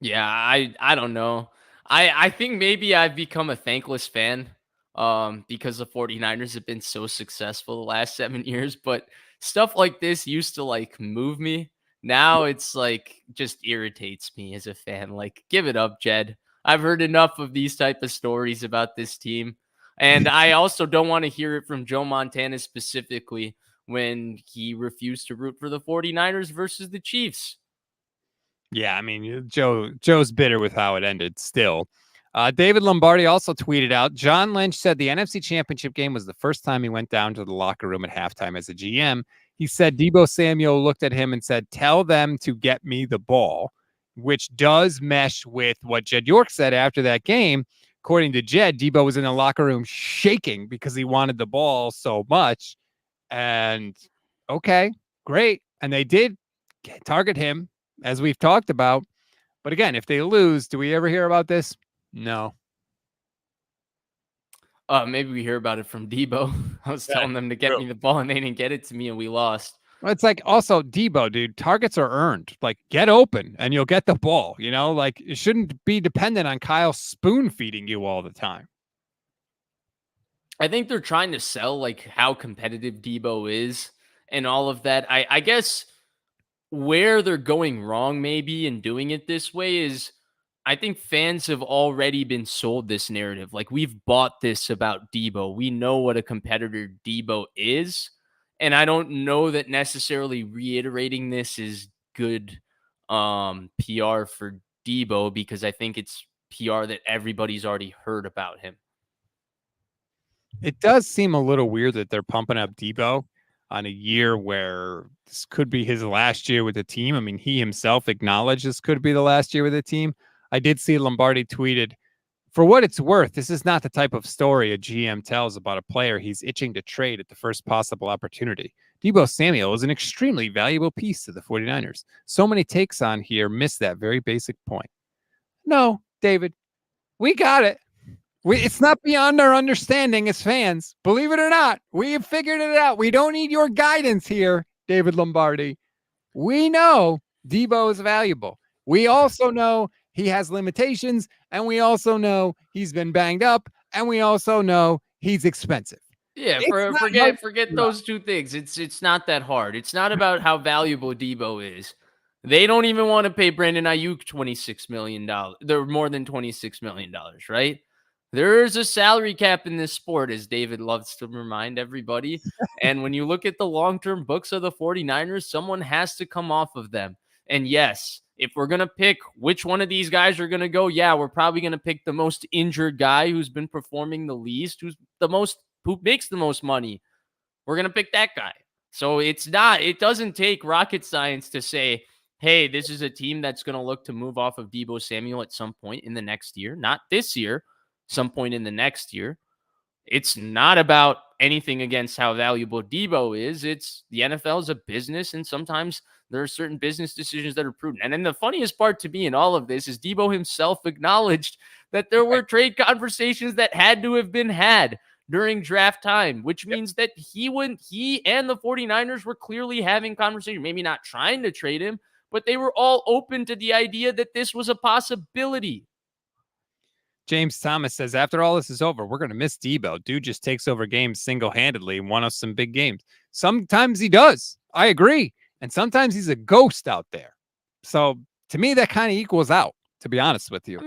Yeah, I don't know. I think maybe I've become a thankless fan because the 49ers have been so successful the last 7 years, but stuff like this used to like move me. Now it's like just irritates me as a fan. Like, give it up, Jed. I've heard enough of these type of stories about this team. And I also don't want to hear it from Joe Montana specifically when he refused to root for the 49ers versus the Chiefs. Yeah, I mean, Joe's bitter with how it ended still. David Lombardi also tweeted out, John Lynch said the NFC Championship game was the first time he went down to the locker room at halftime as a GM. He said Deebo Samuel looked at him and said, tell them to get me the ball, which does mesh with what Jed York said after that game. According to Jed, Deebo was in the locker room shaking because he wanted the ball so much. And okay, great. And they did target him, as we've talked about. But again, if they lose, do we ever hear about this? No. Maybe we hear about it from Deebo. I was telling them to get true. me the ball and they didn't get it to me and we lost. Well, it's like also Deebo, dude, targets are earned. Like, get open and you'll get the ball, you know? Like, it shouldn't be dependent on Kyle spoon feeding you all the time. I think they're trying to sell like how competitive Deebo is and all of that. I guess where they're going wrong maybe in doing it this way is I think fans have already been sold this narrative. Like, we've bought this about Deebo. We know what a competitor Deebo is. And I don't know that necessarily reiterating this is good PR for Deebo, because I think it's PR that everybody's already heard about him. It does seem a little weird that they're pumping up Deebo on a year where this could be his last year with the team. I mean, he himself acknowledged this could be the last year with the team. I did see Lombardi tweeted, for what it's worth, this is not the type of story a GM tells about a player he's itching to trade at the first possible opportunity. Deebo Samuel is an extremely valuable piece to the 49ers. So many takes on here miss that very basic point. No, David, we got it. It's not beyond our understanding as fans. Believe it or not, we have figured it out. We don't need your guidance here, David Lombardi. We know Deebo is valuable. We also know he has limitations, and we also know he's been banged up, and we also know he's expensive. Yeah, forget those two things. It's not that hard. It's not about how valuable Deebo is. They don't even want to pay Brandon Aiyuk $26 million. They're more than $26 million, right? There's a salary cap in this sport, as David loves to remind everybody. And when you look at the long-term books of the 49ers, someone has to come off of them. And yes, if we're going to pick which one of these guys are going to go, yeah, we're probably going to pick the most injured guy who's been performing the least, who makes the most money. We're going to pick that guy. So it doesn't take rocket science to say, hey, this is a team that's going to look to move off of Deebo Samuel at some point in the next year, not this year, some point in the next year. It's not about anything against how valuable Deebo is. It's the NFL is a business, and sometimes there are certain business decisions that are prudent. And then the funniest part to me in all of this is Deebo himself acknowledged that there were trade conversations that had to have been had during draft time, which means that he and the 49ers were clearly having conversation, maybe not trying to trade him, but they were all open to the idea that this was a possibility. James Thomas says, after all this is over, we're going to miss Deebo. Dude just takes over games single-handedly and won us some big games. Sometimes he does. I agree. And sometimes he's a ghost out there. So to me, that kind of equals out, to be honest with you.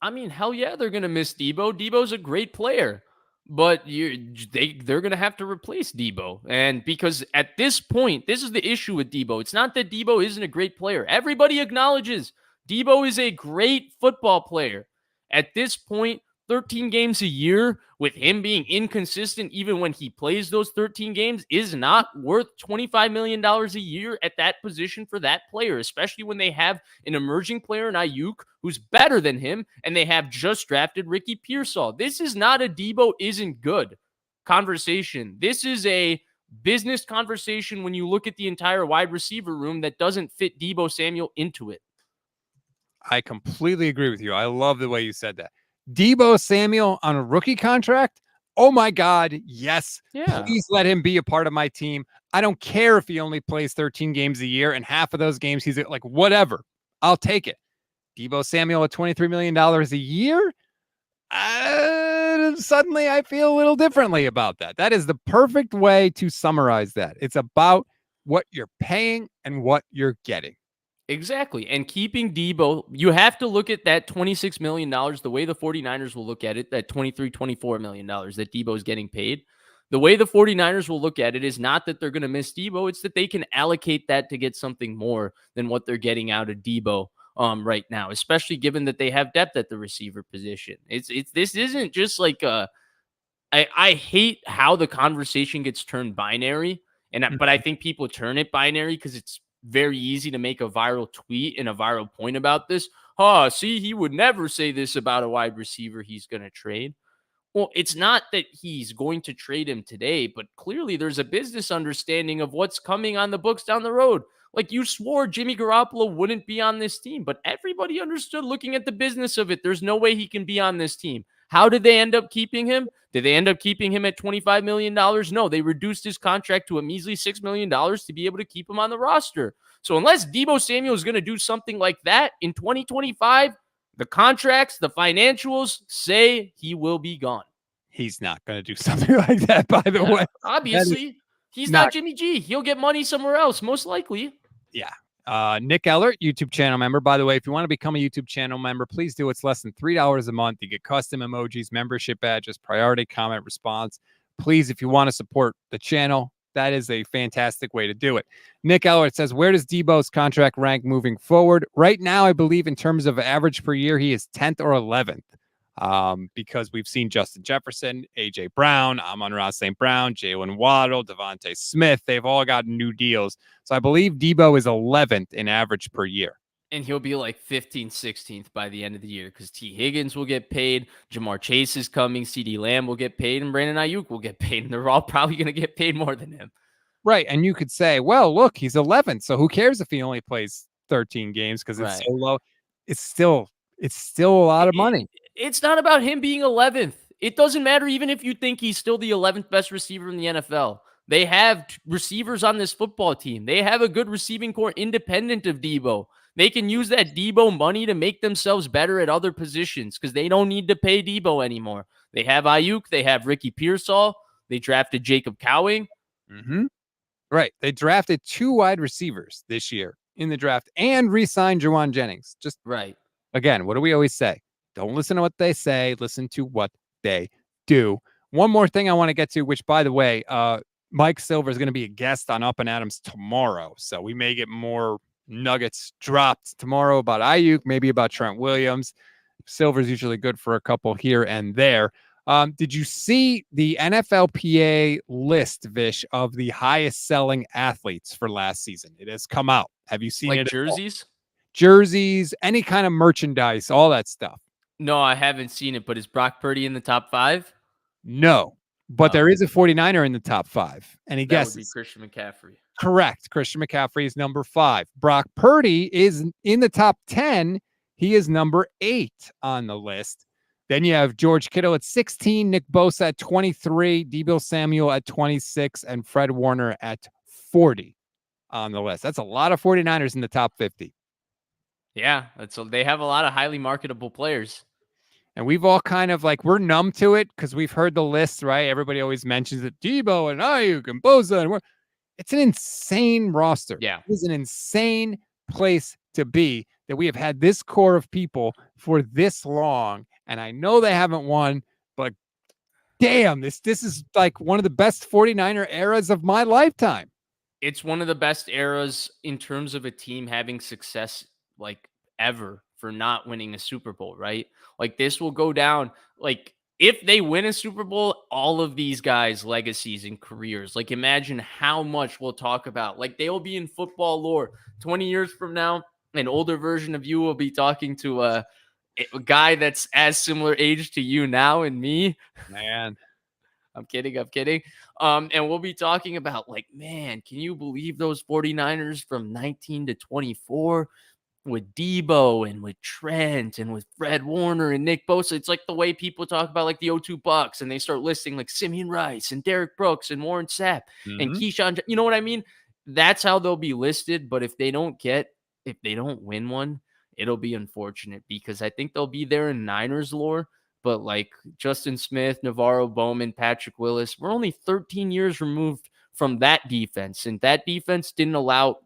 I mean, hell yeah, they're going to miss Deebo. Deebo's a great player. But they're going to have to replace Deebo. And because at this point, this is the issue with Deebo. It's not that Deebo isn't a great player. Everybody acknowledges Deebo is a great football player. At this point, 13 games a year with him being inconsistent, even when he plays those 13 games, is not worth $25 million a year at that position for that player, especially when they have an emerging player in Aiyuk who's better than him, and they have just drafted Ricky Pearsall. This is not a Deebo isn't good conversation. This is a business conversation when you look at the entire wide receiver room that doesn't fit Deebo Samuel into it. I completely agree with you. I love the way you said that. Deebo Samuel on a rookie contract? Oh my God, yes. Yeah. Please let him be a part of my team. I don't care if he only plays 13 games a year and half of those games he's like, whatever. I'll take it. Deebo Samuel at $23 million a year. Suddenly I feel a little differently about that. That is the perfect way to summarize that. It's about what you're paying and what you're getting. Exactly. And keeping Deebo, you have to look at that $26 million the way the 49ers will look at it, that $24 million that Deebo is getting paid. The way the 49ers will look at it is not that they're going to miss Deebo, it's that they can allocate that to get something more than what they're getting out of Deebo right now, especially given that they have depth at the receiver position. This isn't just like I hate how the conversation gets turned binary, but I think people turn it binary because it's very easy to make a viral tweet and a viral point about this. See, he would never say this about a wide receiver he's going to trade. Well, it's not that he's going to trade him today, but clearly there's a business understanding of what's coming on the books down the road. Like you swore Jimmy Garoppolo wouldn't be on this team, but everybody understood looking at the business of it. There's no way he can be on this team. How did they end up keeping him? Did they end up keeping him at $25 million? No, they reduced his contract to a measly $6 million to be able to keep him on the roster. So unless Deebo Samuel is going to do something like that in 2025, the contracts, the financials say he will be gone. He's not going to do something like that, by the way. Obviously, he's not Jimmy G. He'll get money somewhere else, most likely. Yeah. Nick Ellert, YouTube channel member. By the way, if you want to become a YouTube channel member, please do. It's less than $3 a month. You get custom emojis, membership badges, priority comment response. Please, if you want to support the channel, that is a fantastic way to do it. Nick Ellert says, where does Deebo's contract rank moving forward? Right now, I believe in terms of average per year, he is 10th or 11th. Because we've seen Justin Jefferson, A.J. Brown, Amon-Ra St. Brown, Jalen Waddle, Devontae Smith. They've all got new deals. So I believe Deebo is 11th in average per year. And he'll be like 15th, 16th by the end of the year because T. Higgins will get paid, Jamar Chase is coming, CeeDee Lamb will get paid, and Brandon Aiyuk will get paid. And they're all probably going to get paid more than him. Right. And you could say, well, look, he's 11th. So who cares if he only plays 13 games because it's so low? It's still a lot of money. It's not about him being 11th. It doesn't matter even if you think he's still the 11th best receiver in the NFL. They have receivers on this football team. They have a good receiving core independent of Deebo. They can use that Deebo money to make themselves better at other positions because they don't need to pay Deebo anymore. They have Aiyuk. They have Ricky Pearsall. They drafted Jacob Cowing. Right. They drafted 2 wide receivers this year in the draft and re-signed Jauan Jennings. Just right. Again, what do we always say? Don't listen to what they say. Listen to what they do. One more thing I want to get to, which, by the way, Mike Silver is going to be a guest on Up and Adams tomorrow. So we may get more nuggets dropped tomorrow about Aiyuk, maybe about Trent Williams. Silver's usually good for a couple here and there. Did you see the NFLPA list, Vish, of the highest selling athletes for last season? It has come out. Have you seen it? Jerseys? Jerseys, any kind of merchandise, all that stuff. No, I haven't seen it, but is Brock Purdy in the top 5? No, but there is a 49er in the top 5. And he guesses. That would be Christian McCaffrey. Correct. Christian McCaffrey is number 5. Brock Purdy is in the top 10. He is number 8 on the list. Then you have George Kittle at 16, Nick Bosa at 23, Deebo Samuel at 26, and Fred Warner at 40 on the list. That's a lot of 49ers in the top 50. Yeah, they have a lot of highly marketable players. And we've all kind of we're numb to it because we've heard the list, right? Everybody always mentions it. Deebo and Aiyuk and Bosa. It's an insane roster. Yeah. It is an insane place to be that we have had this core of people for this long. And I know they haven't won, but damn, this is like one of the best 49er eras of my lifetime. It's one of the best eras in terms of a team having success ever for not winning a Super Bowl, right? This will go down. If they win a Super Bowl, all of these guys' legacies and careers, imagine how much we'll talk about. They will be in football lore 20 years from now. An older version of you will be talking to a guy that's as similar age to you now and me. Man, I'm kidding. And we'll be talking about man, can you believe those 49ers from 19 to 24 with Deebo and with Trent and with Fred Warner and Nick Bosa? It's the way people talk about the 02 Bucks and they start listing Simeon Rice and Derek Brooks and Warren Sapp and Keyshawn. You know what I mean? That's how they'll be listed. But if they don't win one, it'll be unfortunate because I think they'll be there in Niners lore. But like Justin Smith, Navarro Bowman, Patrick Willis, we're only 13 years removed from that defense. And that defense didn't allow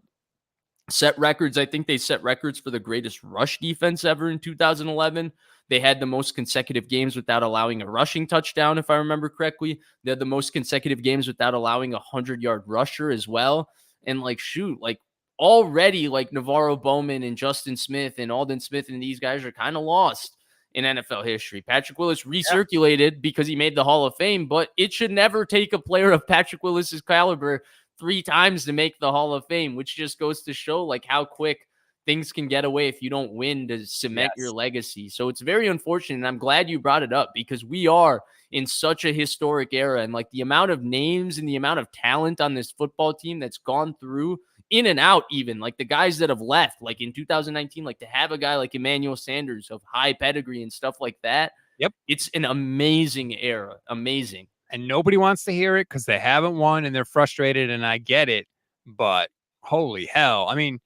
set records. I think they set records for the greatest rush defense ever in 2011. They had the most consecutive games without allowing a rushing touchdown, if I remember correctly. They had the most consecutive games without allowing a 100-yard rusher as well. And like, shoot, like already like Navarro Bowman and Justin Smith and Aldon Smith and these guys are kind of lost in NFL history. Patrick Willis recirculated because he made the Hall of Fame, but it should never take a player of Patrick Willis's caliber 3 times to make the Hall of Fame, which just goes to show like how quick things can get away if you don't win to cement your legacy. So it's very unfortunate. And I'm glad you brought it up because we are in such a historic era, and like the amount of names and the amount of talent on this football team that's gone through in and out, even like the guys that have left, like in 2019, like to have a guy like Emmanuel Sanders of high pedigree and stuff like that. Yep. It's an amazing era. Amazing. And nobody wants to hear it because they haven't won and they're frustrated, and I get it. But holy hell. I mean,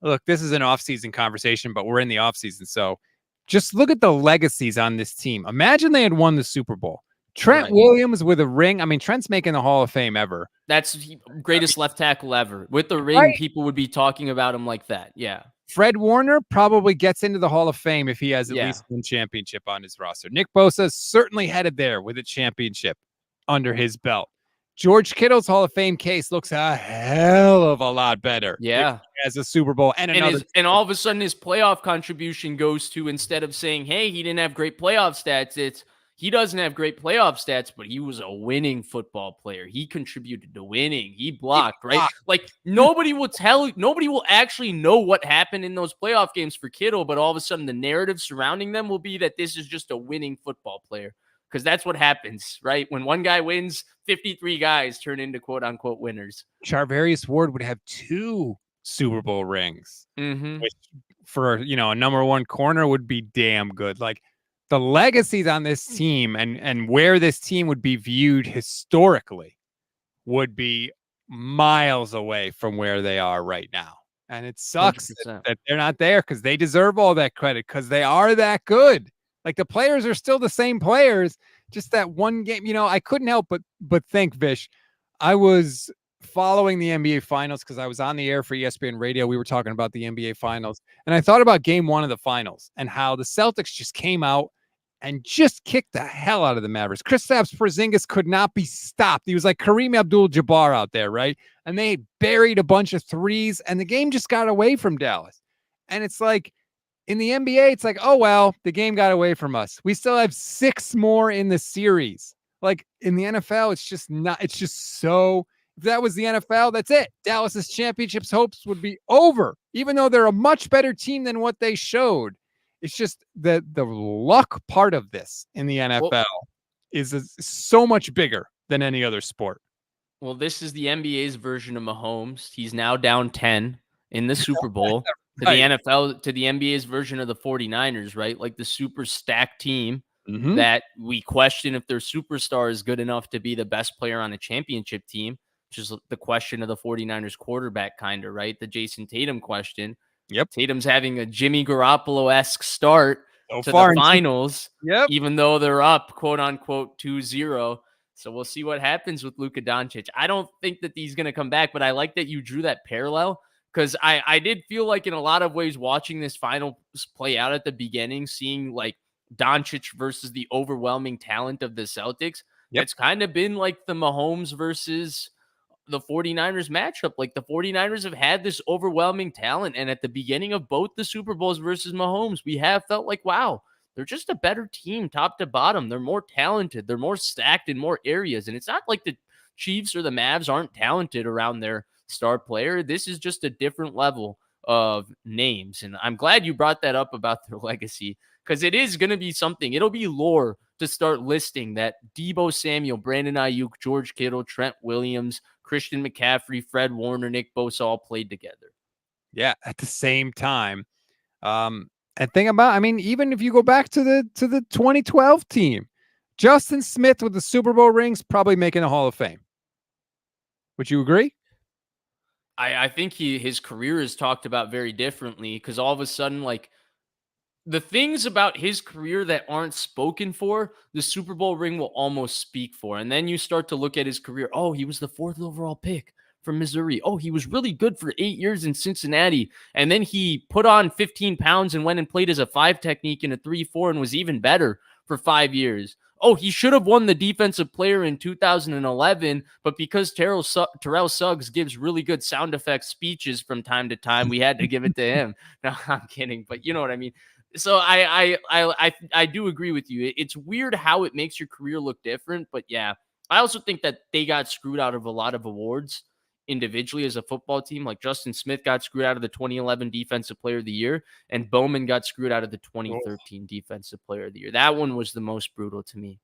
look, this is an off-season conversation, but we're in the off-season. So just look at the legacies on this team. Imagine they had won the Super Bowl. Trent Williams with a ring. I mean, Trent's making the Hall of Fame ever. That's the greatest left tackle ever. With the ring, people would be talking about him like that. Yeah. Fred Warner probably gets into the Hall of Fame if he has at least one championship on his roster. Nick Bosa is certainly headed there with a championship under his belt. George Kittle's Hall of Fame case looks a hell of a lot better. Yeah. As a Super Bowl and another. And all of a sudden his playoff contribution goes to, instead of saying, hey, he didn't have great playoff stats, it's he doesn't have great playoff stats, but he was a winning football player. He contributed to winning. He blocked, right? Like nobody will actually know what happened in those playoff games for Kittle, but all of a sudden the narrative surrounding them will be that this is just a winning football player. Because that's what happens, right? When one guy wins, 53 guys turn into quote-unquote winners. Charvarius Ward would have 2 Super Bowl rings, which for, a number 1 corner would be damn good. Like the legacies on this team and where this team would be viewed historically would be miles away from where they are right now. And it sucks that they're not there because they deserve all that credit because they are that good. Like the players are still the same players, just that one game. I couldn't help but think, Vish, I was following the NBA Finals because I was on the air for ESPN Radio. We were talking about the NBA Finals, and I thought about Game 1 of the Finals and how the Celtics just came out and just kicked the hell out of the Mavericks. Kristaps Porzingis could not be stopped. He was like Kareem Abdul-Jabbar out there, right? And they buried a bunch of threes, and the game just got away from Dallas. And it's like, in the NBA, it's like, oh, well, the game got away from us. We still have 6 more in the series. Like in the NFL, it's just not, it's just so, if that was the NFL, that's it. Dallas's championships hopes would be over, even though they're a much better team than what they showed. It's just the luck part of this in the NFL is so much bigger than any other sport. Well, this is the NBA's version of Mahomes. He's now down 10 in the Super Bowl. To the NFL, to the NBA's version of the 49ers, right? Like the super stacked team that we question if their superstar is good enough to be the best player on a championship team, which is the question of the 49ers quarterback, kind of, right? The Jason Tatum question. Yep. Tatum's having a Jimmy Garoppolo-esque start to the finals, even though they're up, quote unquote, 2-0. So we'll see what happens with Luka Doncic. I don't think that he's going to come back, but I like that you drew that parallel. Because I did feel like in a lot of ways watching this final play out at the beginning, seeing like Doncic versus the overwhelming talent of the Celtics, it's kind of been like the Mahomes versus the 49ers matchup. Like the 49ers have had this overwhelming talent. And at the beginning of both the Super Bowls versus Mahomes, we have felt like, wow, they're just a better team top to bottom. They're more talented. They're more stacked in more areas. And it's not like the Chiefs or the Mavs aren't talented around their star player. This is just a different level of names. And I'm glad you brought that up about their legacy because it is going to be something. It'll be lore to start listing that Deebo Samuel, Brandon Aiyuk, George Kittle, Trent Williams, Christian McCaffrey, Fred Warner, Nick Bosa all played together. Yeah, at the same time. And think about, I mean, even if you go back to the 2012 team, Justin Smith with the Super Bowl rings probably making a Hall of Fame. Would you agree? I think his career is talked about very differently because all of a sudden, like, the things about his career that aren't spoken for, the Super Bowl ring will almost speak for. And then you start to look at his career. Oh, he was the 4th overall pick from Missouri. Oh, he was really good for 8 years in Cincinnati. And then he put on 15 pounds and went and played as a 5 technique in a 3-4 and was even better for 5 years. Oh, he should have won the defensive player in 2011, but because Terrell Suggs gives really good sound effects speeches from time to time, we had to give it to him. No, I'm kidding, but you know what I mean. So I do agree with you. It's weird how it makes your career look different, but yeah, I also think that they got screwed out of a lot of awards individually as a football team. Like Justin Smith got screwed out of the 2011 Defensive Player of the Year, and Bowman got screwed out of the 2013 Defensive Player of the Year. That one was the most brutal to me.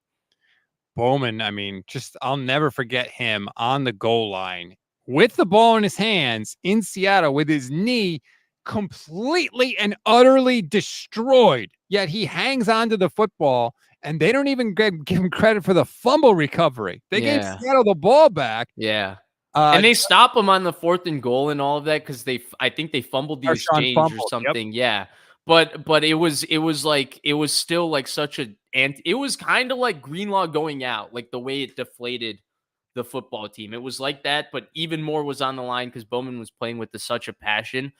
Bowman, I mean, I'll never forget him on the goal line with the ball in his hands in Seattle with his knee completely and utterly destroyed. Yet he hangs on to the football, and they don't even give him credit for the fumble recovery. They gave Seattle the ball back. Yeah. And they stop him on the 4th and goal and all of that because I think they fumbled the exchange or something. Yep. Yeah. But it was still like it was kind of like Greenlaw going out, like the way it deflated the football team. It was like that, but even more was on the line because Bowman was playing with such a passion.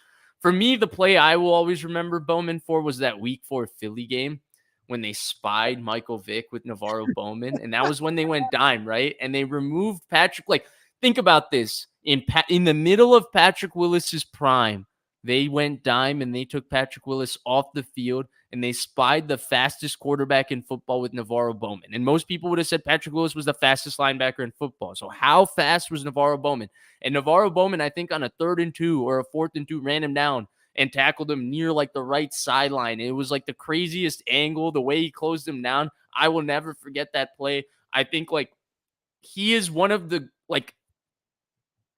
For me, the play I will always remember Bowman for was that Week 4 Philly game when they spied Michael Vick with Navarro Bowman, and that was when they went dime, right? And they removed Patrick. Like, think about this: in the middle of Patrick Willis's prime, they went dime and they took Patrick Willis off the field and they spied the fastest quarterback in football with Navarro Bowman. And most people would have said Patrick Willis was the fastest linebacker in football. So how fast was Navarro Bowman? And Navarro Bowman, I think on a 3rd and 2 or a 4th and 2, ran him down and tackled him near like the right sideline. It was like the craziest angle, the way he closed him down. I will never forget that play. I think like he is one of the, like,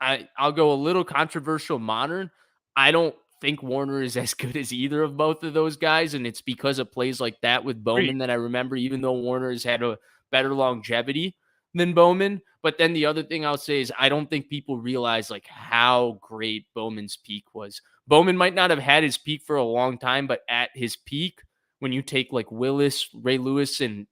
I'll go a little controversial modern. I don't think Warner is as good as either of both of those guys, and it's because of plays like that with Bowman that I remember, even though Warner has had a better longevity than Bowman. But then the other thing I'll say is I don't think people realize like how great Bowman's peak was. Bowman might not have had his peak for a long time, but at his peak, when you take like Willis, Ray Lewis, and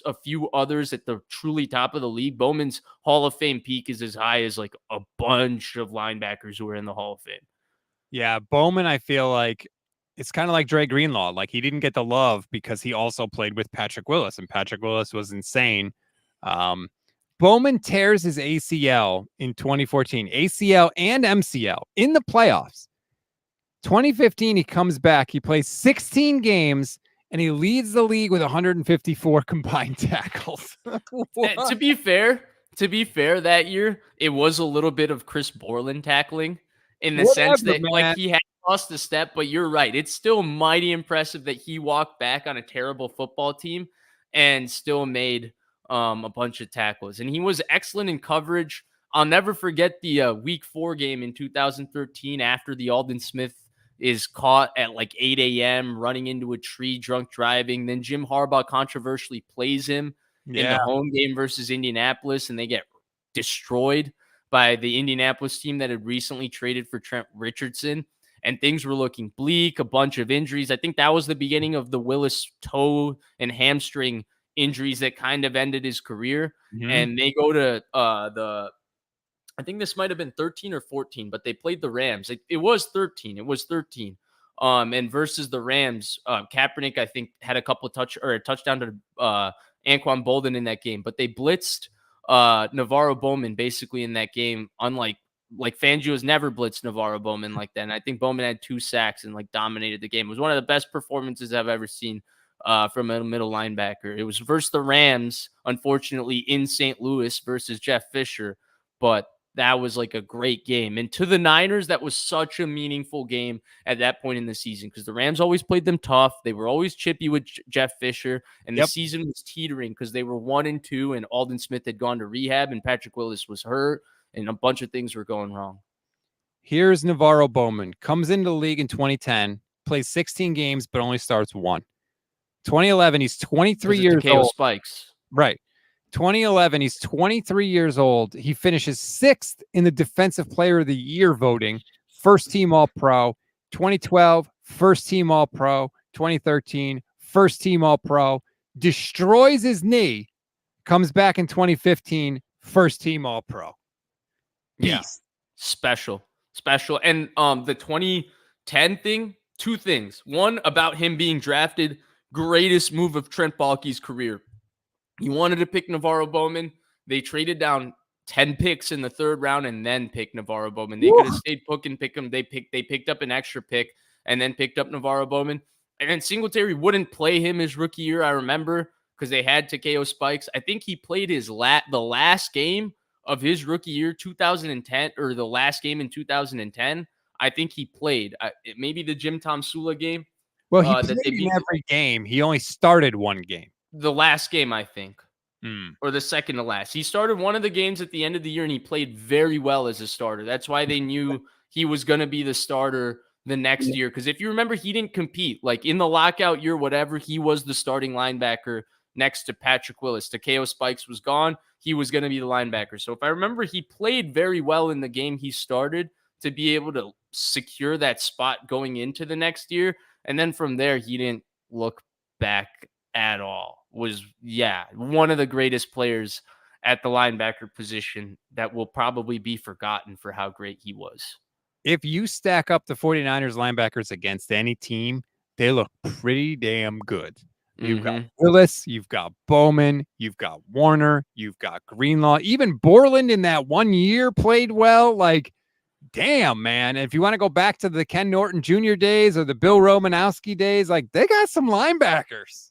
a few others at the truly top of the league, Bowman's Hall of Fame peak is as high as like a bunch of linebackers who are in the Hall of Fame. Yeah, Bowman, I feel like it's kind of like Dre Greenlaw. Like he didn't get the love because he also played with Patrick Willis, and Patrick Willis was insane. Bowman tears his ACL in 2014, ACL and MCL in the playoffs. 2015, he comes back. He plays 16 games, and he leads the league with 154 combined tackles. To be fair, that year, it was a little bit of Chris Borland tackling in the sense that like he had lost a step, but you're right. It's still mighty impressive that he walked back on a terrible football team and still made a bunch of tackles. And he was excellent in coverage. I'll never forget the Week 4 game in 2013 after the Aldon Smith is caught at like 8 a.m. running into a tree, drunk driving. Then Jim Harbaugh controversially plays him in the home game versus Indianapolis, and they get destroyed by the Indianapolis team that had recently traded for Trent Richardson. And things were looking bleak, a bunch of injuries. I think that was the beginning of the Willis toe and hamstring injuries that kind of ended his career. Mm-hmm. And they go to I think this might have been 13 or 14, but they played the Rams. It was 13. It was 13. And versus the Rams, Kaepernick, I think, had a touchdown to Anquan Bolden in that game. But they blitzed Navarro Bowman basically in that game, unlike Fangio has never blitzed Navarro Bowman like that. And I think Bowman had 2 sacks and like dominated the game. It was one of the best performances I've ever seen from a middle linebacker. It was versus the Rams, unfortunately, in St. Louis versus Jeff Fisher. But that was like a great game. And to the Niners, that was such a meaningful game at that point in the season because the Rams always played them tough. They were always chippy with Jeff Fisher, and the season was teetering because they were 1-2, and Aldon Smith had gone to rehab, and Patrick Willis was hurt, and a bunch of things were going wrong. Here's Navarro Bowman. Comes into the league in 2010, plays 16 games, but only starts 1. 2011, he's 23 years old. Spikes. Right. 2011, he's 23 years old. He finishes 6th in the Defensive Player of the Year voting, first team All-Pro. 2012, first team All-Pro. 2013, first team All-Pro. Destroys his knee, comes back in 2015, first team All-Pro. Yeah, special. And the 2010 thing, 2 things. One, about him being drafted, greatest move of Trent Baalke's career. He wanted to pick Navarro Bowman. They traded down 10 picks in the 3rd round and then picked Navarro Bowman. They could have stayed put and picked him. They picked up an extra pick and then picked up Navarro Bowman. And then Singletary wouldn't play him his rookie year, I remember, because they had Takeo Spikes. I think he played the last game of his rookie year, 2010, or the last game in 2010. I think he played. Maybe the Jim Tom Sula game. Well, he played in every game. He only started one game. The last game, I think. Or the second to last. He started one of the games at the end of the year, and he played very well as a starter. That's why they knew he was going to be the starter the next year. Because if you remember, he didn't compete. Like in the lockout year, whatever, he was the starting linebacker next to Patrick Willis. Takeo Spikes was gone. He was going to be the linebacker. So if I remember, he played very well in the game he started to be able to secure that spot going into the next year. And then from there, he didn't look back at all. Was one of the greatest players at the linebacker position that will probably be forgotten for how great he was. If you stack up the 49ers linebackers against any team, they look pretty damn good. You've got Willis, you've got Bowman, you've got Warner, you've got Greenlaw. Even Borland in that 1 year played well. Like, damn, man. If you want to go back to the Ken Norton Jr. days or the Bill Romanowski days, like they got some linebackers.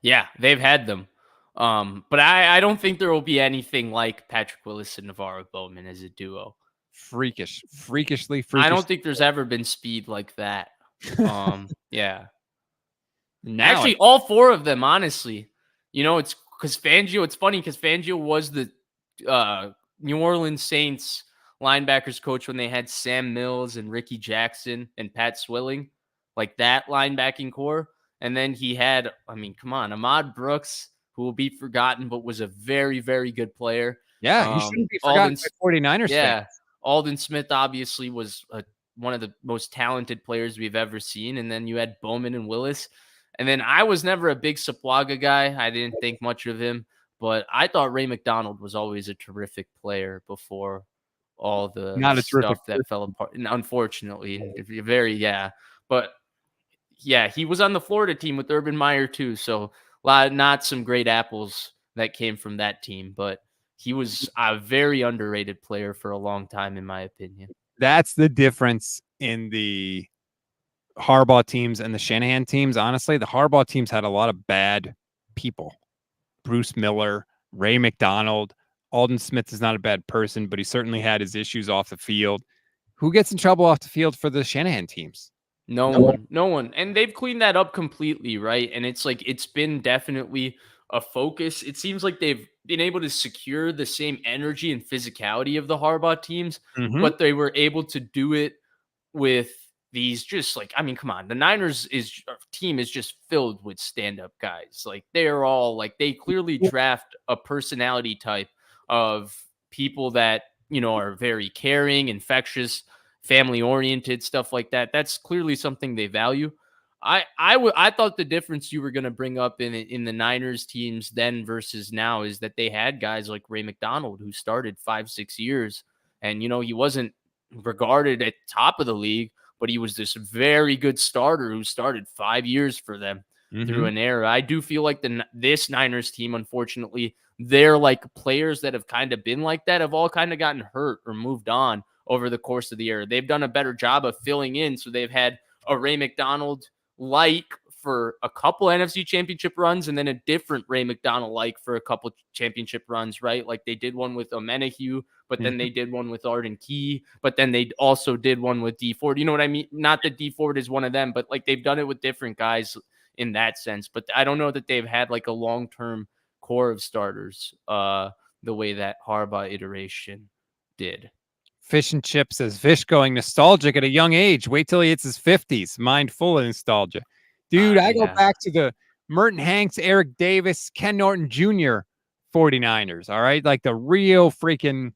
Yeah, they've had them. But I don't think there will be anything like Patrick Willis and Navarro Bowman as a duo. Freakishly. I don't think there's ever been speed like that. Yeah. Actually, all 4 of them, honestly. You know, it's because Fangio, it's funny because Fangio was the New Orleans Saints linebackers coach when they had Sam Mills and Ricky Jackson and Pat Swilling, like that linebacking core. And then he had, Ahmad Brooks, who will be forgotten, but was a very, very good player. Yeah, he shouldn't be forgotten by 49ers fans. Alden Smith obviously was one of the most talented players we've ever seen. And then you had Bowman and Willis. And then I was never a big Sapwaga guy. I didn't think much of him. But I thought Ray McDonald was always a terrific player before all the stuff that fell apart. And unfortunately, But yeah, he was on the Florida team with Urban Meyer too. So not some great apples that came from that team. But he was a very underrated player for a long time, in my opinion. That's the difference in the Harbaugh teams and the Shanahan teams. Honestly, the Harbaugh teams had a lot of bad people. Bruce Miller, Ray McDonald, Alden Smith is not a bad person, but he certainly had his issues off the field. Who gets in trouble off the field for the Shanahan teams? No one. And they've cleaned that up completely, right? And it's like, it's been definitely a focus. It seems like they've been able to secure the same energy and physicality of the Harbaugh teams, but they were able to do it with these just like, come on, the Niners team is just filled with stand-up guys. Like they're all like, they clearly draft a personality type of people that, are very caring, infectious, family-oriented, stuff like that. That's clearly something they value. I thought the difference you were going to bring up in the Niners teams then versus now is that they had guys like Ray McDonald who started 5-6 years, and he wasn't regarded at top of the league, but he was this very good starter who started 5 years for them through an era. I do feel like this Niners team, unfortunately, they're like players that have kind of been like that have all kind of gotten hurt or moved on over the course of the year. They've done a better job of filling in. So they've had a Ray McDonald like for a couple NFC championship runs, and then a different Ray McDonald like for a couple championship runs, right? Like they did one with Omenahue, but then they did one with Arden Key, but then they also did one with D Ford. You know what I mean? Not that D Ford is one of them, but like they've done it with different guys in that sense. But I don't know that they've had like a long-term core of starters the way that Harbaugh iteration did. Fish and Chip says, Fish going nostalgic at a young age. Wait till he hits his 50s. Mind full of nostalgia. Dude, I go back to the Merton Hanks, Eric Davis, Ken Norton Jr. 49ers. All right. Like the real freaking,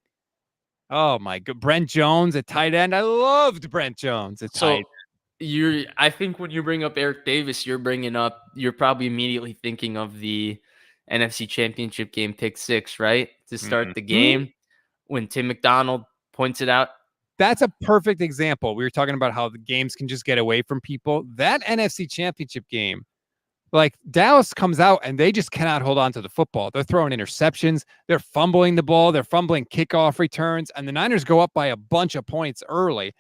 oh my God. Brent Jones at tight end. I loved Brent Jones at tight end. I think when you bring up Eric Davis, you're probably immediately thinking of the NFC Championship game pick 6, right? To start the game when Tim McDonald points it out. That's a perfect example. We were talking about how the games can just get away from people. That NFC Championship game, like Dallas comes out and they just cannot hold on to the football. They're throwing interceptions. They're fumbling the ball. They're fumbling kickoff returns. And the Niners go up by a bunch of points early.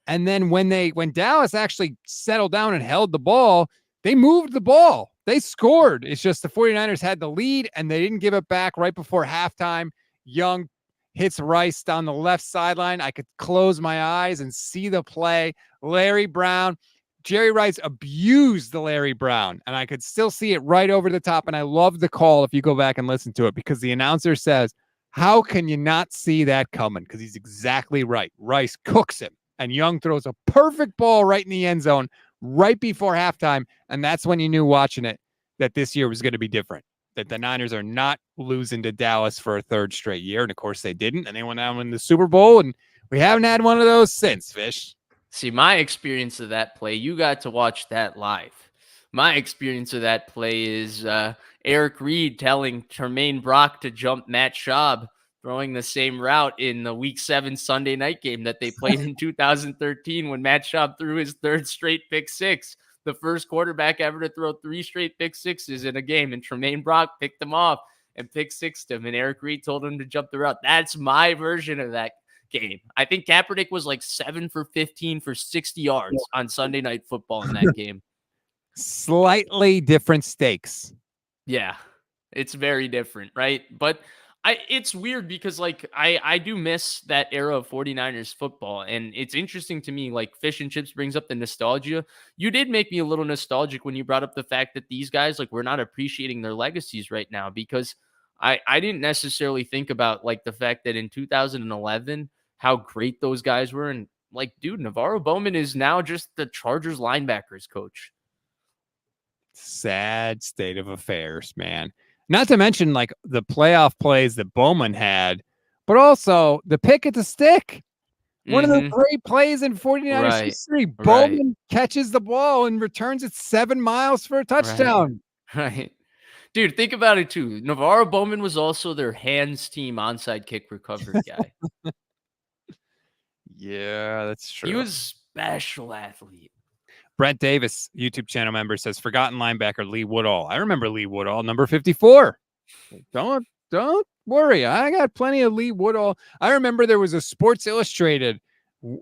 And then when Dallas actually settled down and held the ball, they moved the ball. They scored. It's just the 49ers had the lead and they didn't give it back right before halftime. Young hits Rice down the left sideline. I could close my eyes and see the play. Larry Brown, Jerry Rice abused the Larry Brown, and I could still see it right over the top. And I love the call if you go back and listen to it, because the announcer says, how can you not see that coming? Because he's exactly right. Rice cooks him, and Young throws a perfect ball right in the end zone right before halftime. And that's when you knew watching it that this year was going to be different, that the Niners are not losing to Dallas for a third straight year. And of course they didn't. And they went out in the Super Bowl, and we haven't had one of those since, Fish. See, my experience of that play, you got to watch that live. My experience of that play is Eric Reed telling Tremaine Brock to jump Matt Schaub, throwing the same route in the Week 7 Sunday night game that they played in 2013 when Matt Schaub threw his third straight pick 6. The first quarterback ever to throw 3 straight pick 6s in a game, and Tremaine Brock picked him off and pick 6'd him, and Eric Reed told him to jump the route. That's my version of that game. I think Kaepernick was like 7 for 15 for 60 yards on Sunday Night Football in that game. Slightly different stakes. Yeah, it's very different, right? But it's weird because like I do miss that era of 49ers football, and it's interesting to me, like Fish and Chips brings up the nostalgia. You did make me a little nostalgic when you brought up the fact that these guys, like, we're not appreciating their legacies right now, because I didn't necessarily think about like the fact that in 2011 how great those guys were, and like, dude, Navarro Bowman is now just the Chargers linebackers coach. Sad state of affairs, man. Not to mention like the playoff plays that Bowman had, but also the pick at the stick. One of the great plays in 49ers history. Bowman catches the ball and returns it 7 miles for a touchdown. Right. Dude, think about it too. Navarro Bowman was also their hands team onside kick recovery guy. Yeah, that's true. He was a special athlete. Brent Davis, YouTube channel member, says forgotten linebacker Lee Woodall. I remember Lee Woodall, number 54. Don't worry. I got plenty of Lee Woodall. I remember there was a Sports Illustrated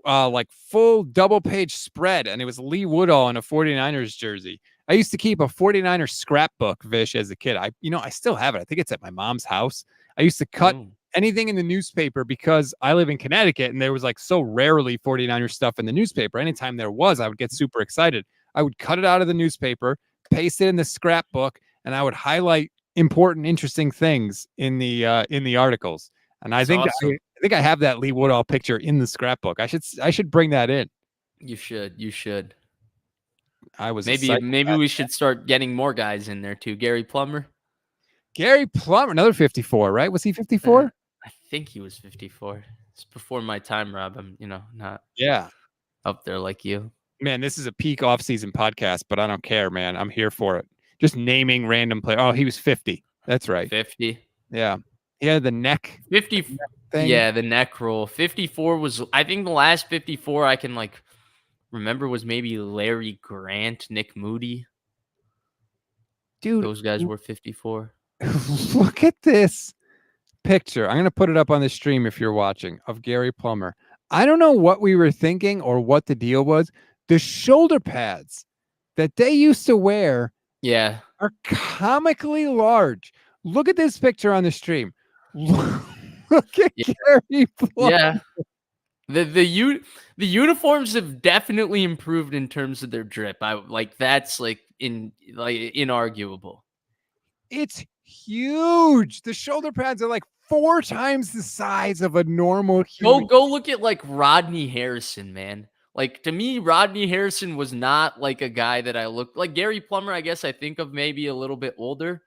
like full double page spread, and it was Lee Woodall in a 49ers jersey. I used to keep a 49ers scrapbook, Vish, as a kid. I still have it. I think it's at my mom's house. I used to cut anything in the newspaper because I live in Connecticut, and there was like so rarely 49ers stuff in the newspaper. Anytime there was, I would get super excited. I would cut it out of the newspaper, paste it in the scrapbook, and I would highlight important, interesting things in the articles. And I think I have that Lee Woodall picture in the scrapbook. I should bring that in. You should. I was maybe we should start getting more guys in there too. Gary Plummer, another 54, right? Was he 54? I think he was 54. It's before my time, Rob. I'm not up there like you. Man, this is a peak off-season podcast, but I don't care, man. I'm here for it. Just naming random players. Oh, he was 50. That's right. 50. Yeah. He had the neck. 50 thing. Yeah, the neck roll. 54 was, I think the last 54 I can like remember was maybe Larry Grant, Nick Moody. Dude, those guys were 54. Look at this picture. I'm going to put it up on the stream if you're watching, of Gary Plummer. I don't know what we were thinking or what the deal was. The shoulder pads that they used to wear are comically large. Look at this picture on the stream. Look at Gary Plummer. Yeah. The uniforms have definitely improved in terms of their drip. That's inarguable. It's huge. The shoulder pads are like 4 times the size of a normal human. Go look at like Rodney Harrison, man. Like, to me, Rodney Harrison was not like a guy that I looked like. Gary Plummer, I guess I think of maybe a little bit older.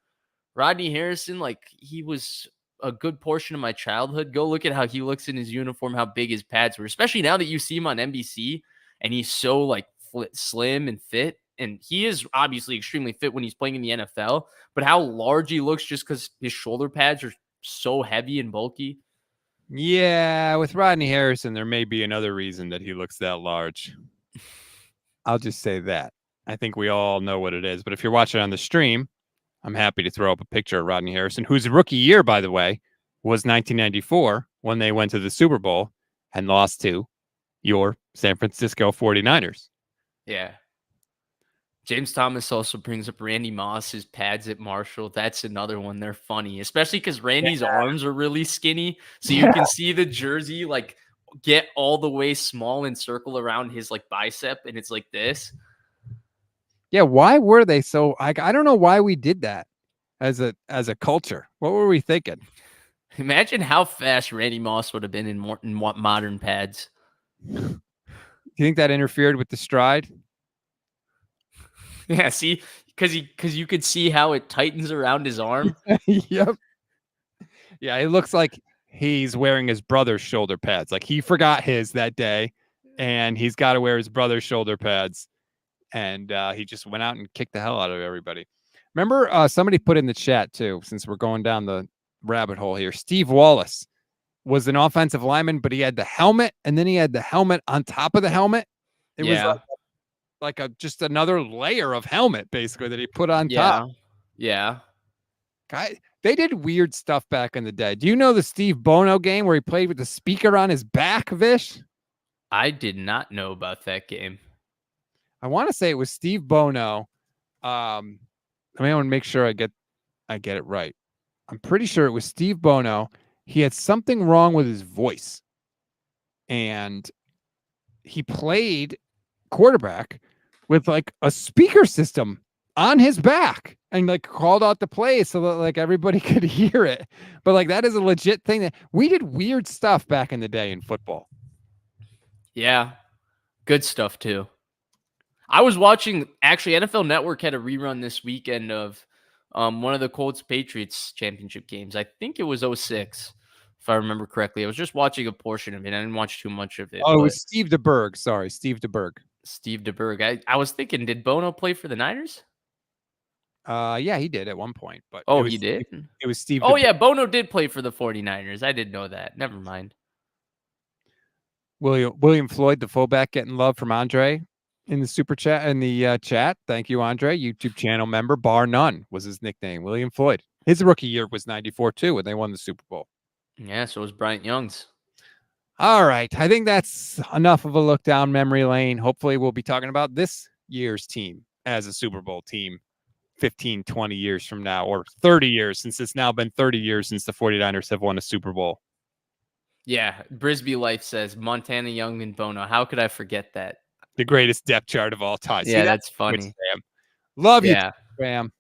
Rodney Harrison, like, he was a good portion of my childhood. Go look at how he looks in his uniform, how big his pads were, especially now that you see him on NBC and he's so like slim and fit. And he is obviously extremely fit when he's playing in the NFL, but how large he looks just because his shoulder pads are so heavy and bulky. Yeah, with Rodney Harrison, there may be another reason that he looks that large. I'll just say that. I think we all know what it is. But if you're watching on the stream, I'm happy to throw up a picture of Rodney Harrison, whose rookie year, by the way, was 1994 when they went to the Super Bowl and lost to your San Francisco 49ers. Yeah. James Thomas also brings up Randy Moss's pads at Marshall. That's another one. They're funny, especially because Randy's arms are really skinny. So you can see the jersey like get all the way small and circle around his like bicep. And it's like this. Yeah. Why were they so I don't know why we did that as a culture. What were we thinking? Imagine how fast Randy Moss would have been in modern pads. Do you think that interfered with the stride? Yeah, see, because you could see how it tightens around his arm. Yep. Yeah, it looks like he's wearing his brother's shoulder pads. Like he forgot his that day, and he's got to wear his brother's shoulder pads. And he just went out and kicked the hell out of everybody. Remember, somebody put in the chat too, since we're going down the rabbit hole here. Steve Wallace was an offensive lineman, but he had the helmet, and then he had the helmet on top of the helmet. It was like just another layer of helmet, basically, that he put on top. Yeah. Guy, they did weird stuff back in the day. Do you know the Steve Bono game where he played with the speaker on his back, Vish? I did not know about that game. I want to say it was Steve Bono. I want to make sure I get it right. I'm pretty sure it was Steve Bono. He had something wrong with his voice, and he played quarterback with like a speaker system on his back and like called out the play so that like everybody could hear it. But like that is a legit thing that we did weird stuff back in the day in football. Yeah. Good stuff too. I was watching, actually, NFL Network had a rerun this weekend of one of the Colts Patriots championship games. I think it was 06, if I remember correctly. I was just watching a portion of it. I didn't watch too much of it. Oh, it was Steve DeBerg. Sorry, Steve DeBerg. Steve DeBerg. I was thinking, did Bono play for the Niners? Yeah, he did at one point. But he did? It was Steve. Oh, yeah, Bono did play for the 49ers. I didn't know that. Never mind. William Floyd, the fullback, getting love from Andre in the super chat, in the chat. Thank you, Andre. YouTube channel member, bar none was his nickname. William Floyd. His rookie year was 94 too when they won the Super Bowl. Yeah, so was Bryant Young's. All right. I think that's enough of a look down memory lane. Hopefully we'll be talking about this year's team as a Super Bowl team 15, 20 years from now, or 30 years, since it's now been 30 years since the 49ers have won a Super Bowl. Yeah. Brisbee Life says Montana, Young, and Bono. How could I forget that? The greatest depth chart of all time. Yeah, that's funny. Love you, Sam.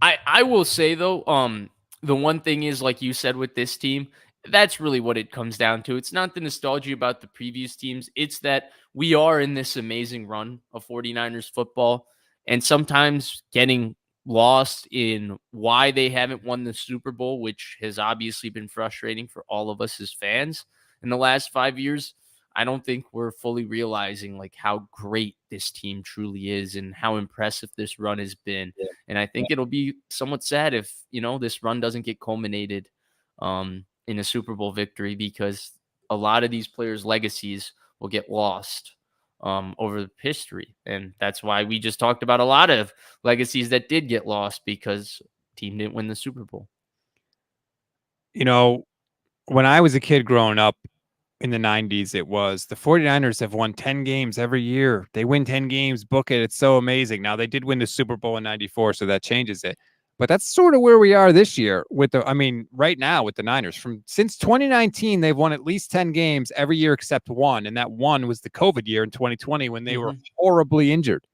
I will say though, the one thing is, like you said with this team, that's really what it comes down to. It's not the nostalgia about the previous teams. It's that we are in this amazing run of 49ers football, and sometimes getting lost in why they haven't won the Super Bowl, which has obviously been frustrating for all of us as fans in the last 5 years. I don't think we're fully realizing like how great this team truly is and how impressive this run has been. Yeah. And I think it'll be somewhat sad if, this run doesn't get culminated in a Super Bowl victory, because a lot of these players' legacies will get lost over history. And that's why we just talked about a lot of legacies that did get lost because the team didn't win the Super Bowl. When I was a kid growing up, in the 90s, it was the 49ers have won 10 games every year. They win 10 games, book it. It's so amazing. Now, they did win the Super Bowl in 94, so that changes it. But that's sort of where we are this year right now with the Niners. Since 2019, they've won at least 10 games every year except one, and that one was the COVID year in 2020 when they were horribly injured.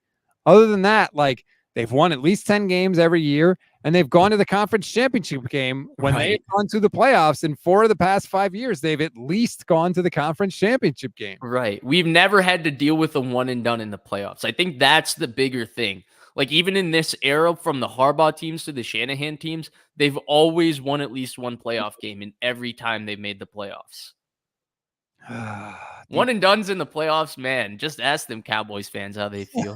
Other than that, like, they've won at least 10 games every year, and they've gone to the conference championship game when Right. they've gone to the playoffs. In 4 of the past 5 years, they've at least gone to the conference championship game. Right. We've never had to deal with a one and done in the playoffs. I think that's the bigger thing. Like, even in this era, from the Harbaugh teams to the Shanahan teams, they've always won at least one playoff game in every time they've made the playoffs. One and done's in the playoffs, man. Just ask them Cowboys fans how they feel.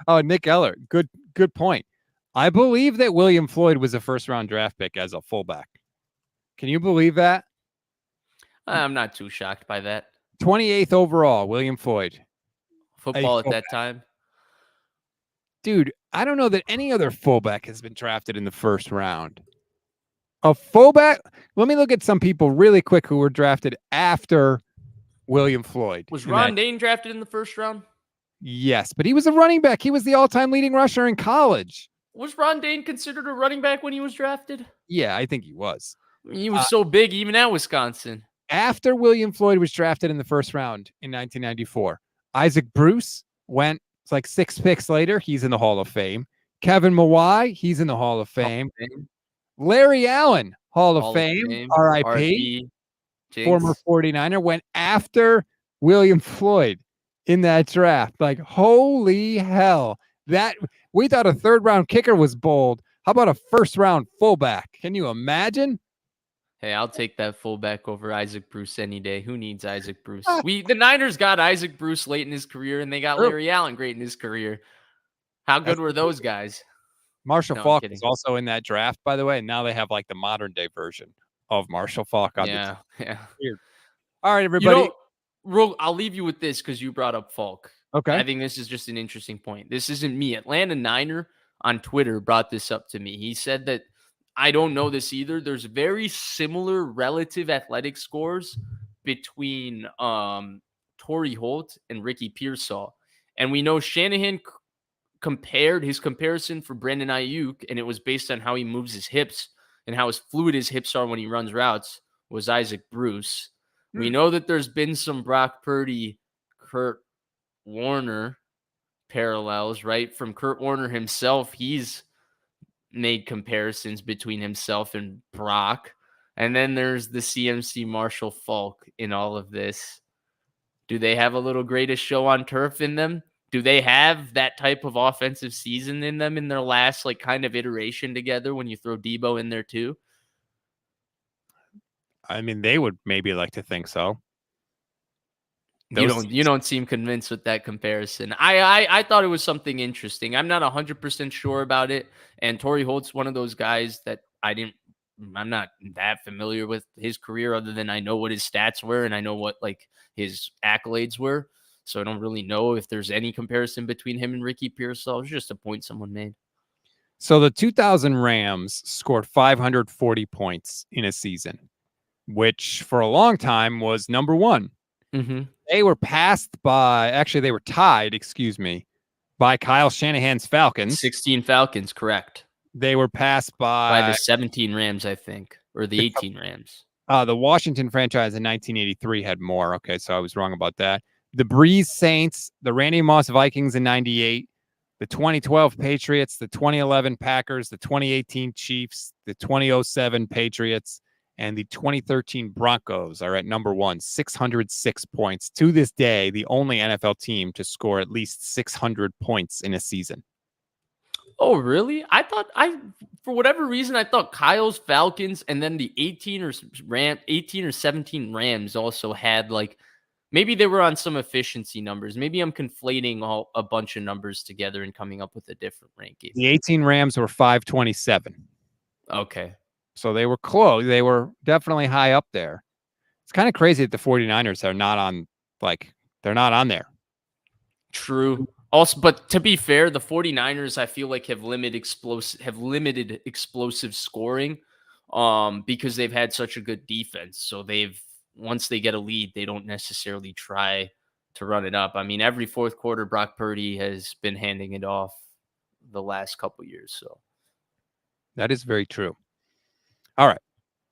Oh, Nick Eller, good point. I believe that William Floyd was a first-round draft pick as a fullback. Can you believe that? I'm not too shocked by that. 28th overall, William Floyd. Football at that time. Dude, I don't know that any other fullback has been drafted in the first round. A fullback? Let me look at some people really quick who were drafted after William Floyd. Was Ron Dane drafted in the first round? Yes, but he was a running back. He was the all-time leading rusher in college. Was Ron Dane considered a running back when he was drafted? Yeah, I think he was. He was so big, even at Wisconsin. After William Floyd was drafted in the first round in 1994, Isaac Bruce went like 6 picks later. He's in the Hall of Fame. Kevin Mawai, he's in the Hall of Fame. Larry Allen, Hall of Fame. R.I.P. Former 49er, went after William Floyd in that draft. Like, holy hell. That we thought a 3rd-round kicker was bold. How about a 1st-round fullback? Can you imagine? Hey, I'll take that fullback over Isaac Bruce any day. Who needs Isaac Bruce? The Niners got Isaac Bruce late in his career, and they got Larry Allen great in his career. How good were those guys? Marshall Faulk is also in that draft, by the way, and now they have like the modern day version of Marshall Faulk on the team. Weird. All right, everybody. I'll leave you with this because you brought up Faulk. Okay. I think this is just an interesting point. This isn't me. Atlanta Niner on Twitter brought this up to me. He said that, I don't know this either, there's very similar relative athletic scores between Torrey Holt and Ricky Pearsall. And we know Shanahan compared his comparison for Brandon Aiyuk, and it was based on how he moves his hips and how fluid his hips are when he runs routes, was Isaac Bruce. We know that there's been some Brock Purdy, Kurt Warner parallels, right? From Kurt Warner himself, he's made comparisons between himself and Brock. And then there's the CMC Marshall Faulk in all of this. Do they have a little greatest show on turf in them? Do they have that type of offensive season in them in their last like kind of iteration together when you throw Deebo in there too? I mean, they would maybe like to think so. You don't seem convinced with that comparison. I thought it was something interesting. I'm not 100% sure about it. And Torrey Holt's one of those guys that I'm not that familiar with his career other than I know what his stats were and I know what like his accolades were. So I don't really know if there's any comparison between him and Ricky Pearsall. It was just a point someone made. So the 2000 Rams scored 540 points in a season, which for a long time was number one. Mm-hmm. They were they were tied, by Kyle Shanahan's Falcons. 16 Falcons, correct. They were passed by the 17 Rams, I think, or the 18 Rams. The Washington franchise in 1983 had more. Okay, so I was wrong about that. The Breeze Saints, the Randy Moss Vikings in 98, the 2012 Patriots, the 2011 Packers, the 2018 Chiefs, the 2007 Patriots, and the 2013 Broncos are at number one, 606 points. To this day, the only NFL team to score at least 600 points in a season. Oh, really? For whatever reason, I thought Kyle's Falcons and then the 18 or 17 Rams also had like, maybe they were on some efficiency numbers. Maybe I'm conflating a bunch of numbers together and coming up with a different ranking. The 18 Rams were 527. Okay. So they were close. They were definitely high up there. It's kind of crazy that the 49ers are not on, they're not on there. True. Also, but to be fair, the 49ers, I feel like have limited explosive scoring because they've had such a good defense. So once they get a lead, they don't necessarily try to run it up. I mean, every fourth quarter, Brock Purdy has been handing it off the last couple years. So that is very true. All right.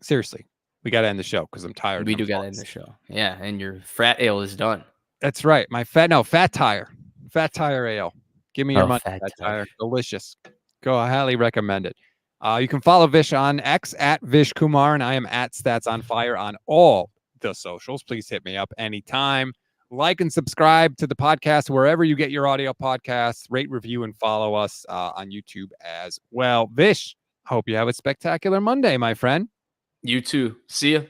Seriously, we got to end the show because I'm tired. We do got to end the show. Yeah, and your frat ale is done. That's right. My fat tire ale. Give me your money. Fat tire. Delicious. Go, I highly recommend it. You can follow Vish on X at Vish Kumar, and I am at Stats on Fire on all the socials. Please hit me up anytime. Like and subscribe to the podcast wherever you get your audio podcasts. Rate, review, and follow us on YouTube as well. Vish, hope you have a spectacular Monday, my friend. You too. See ya.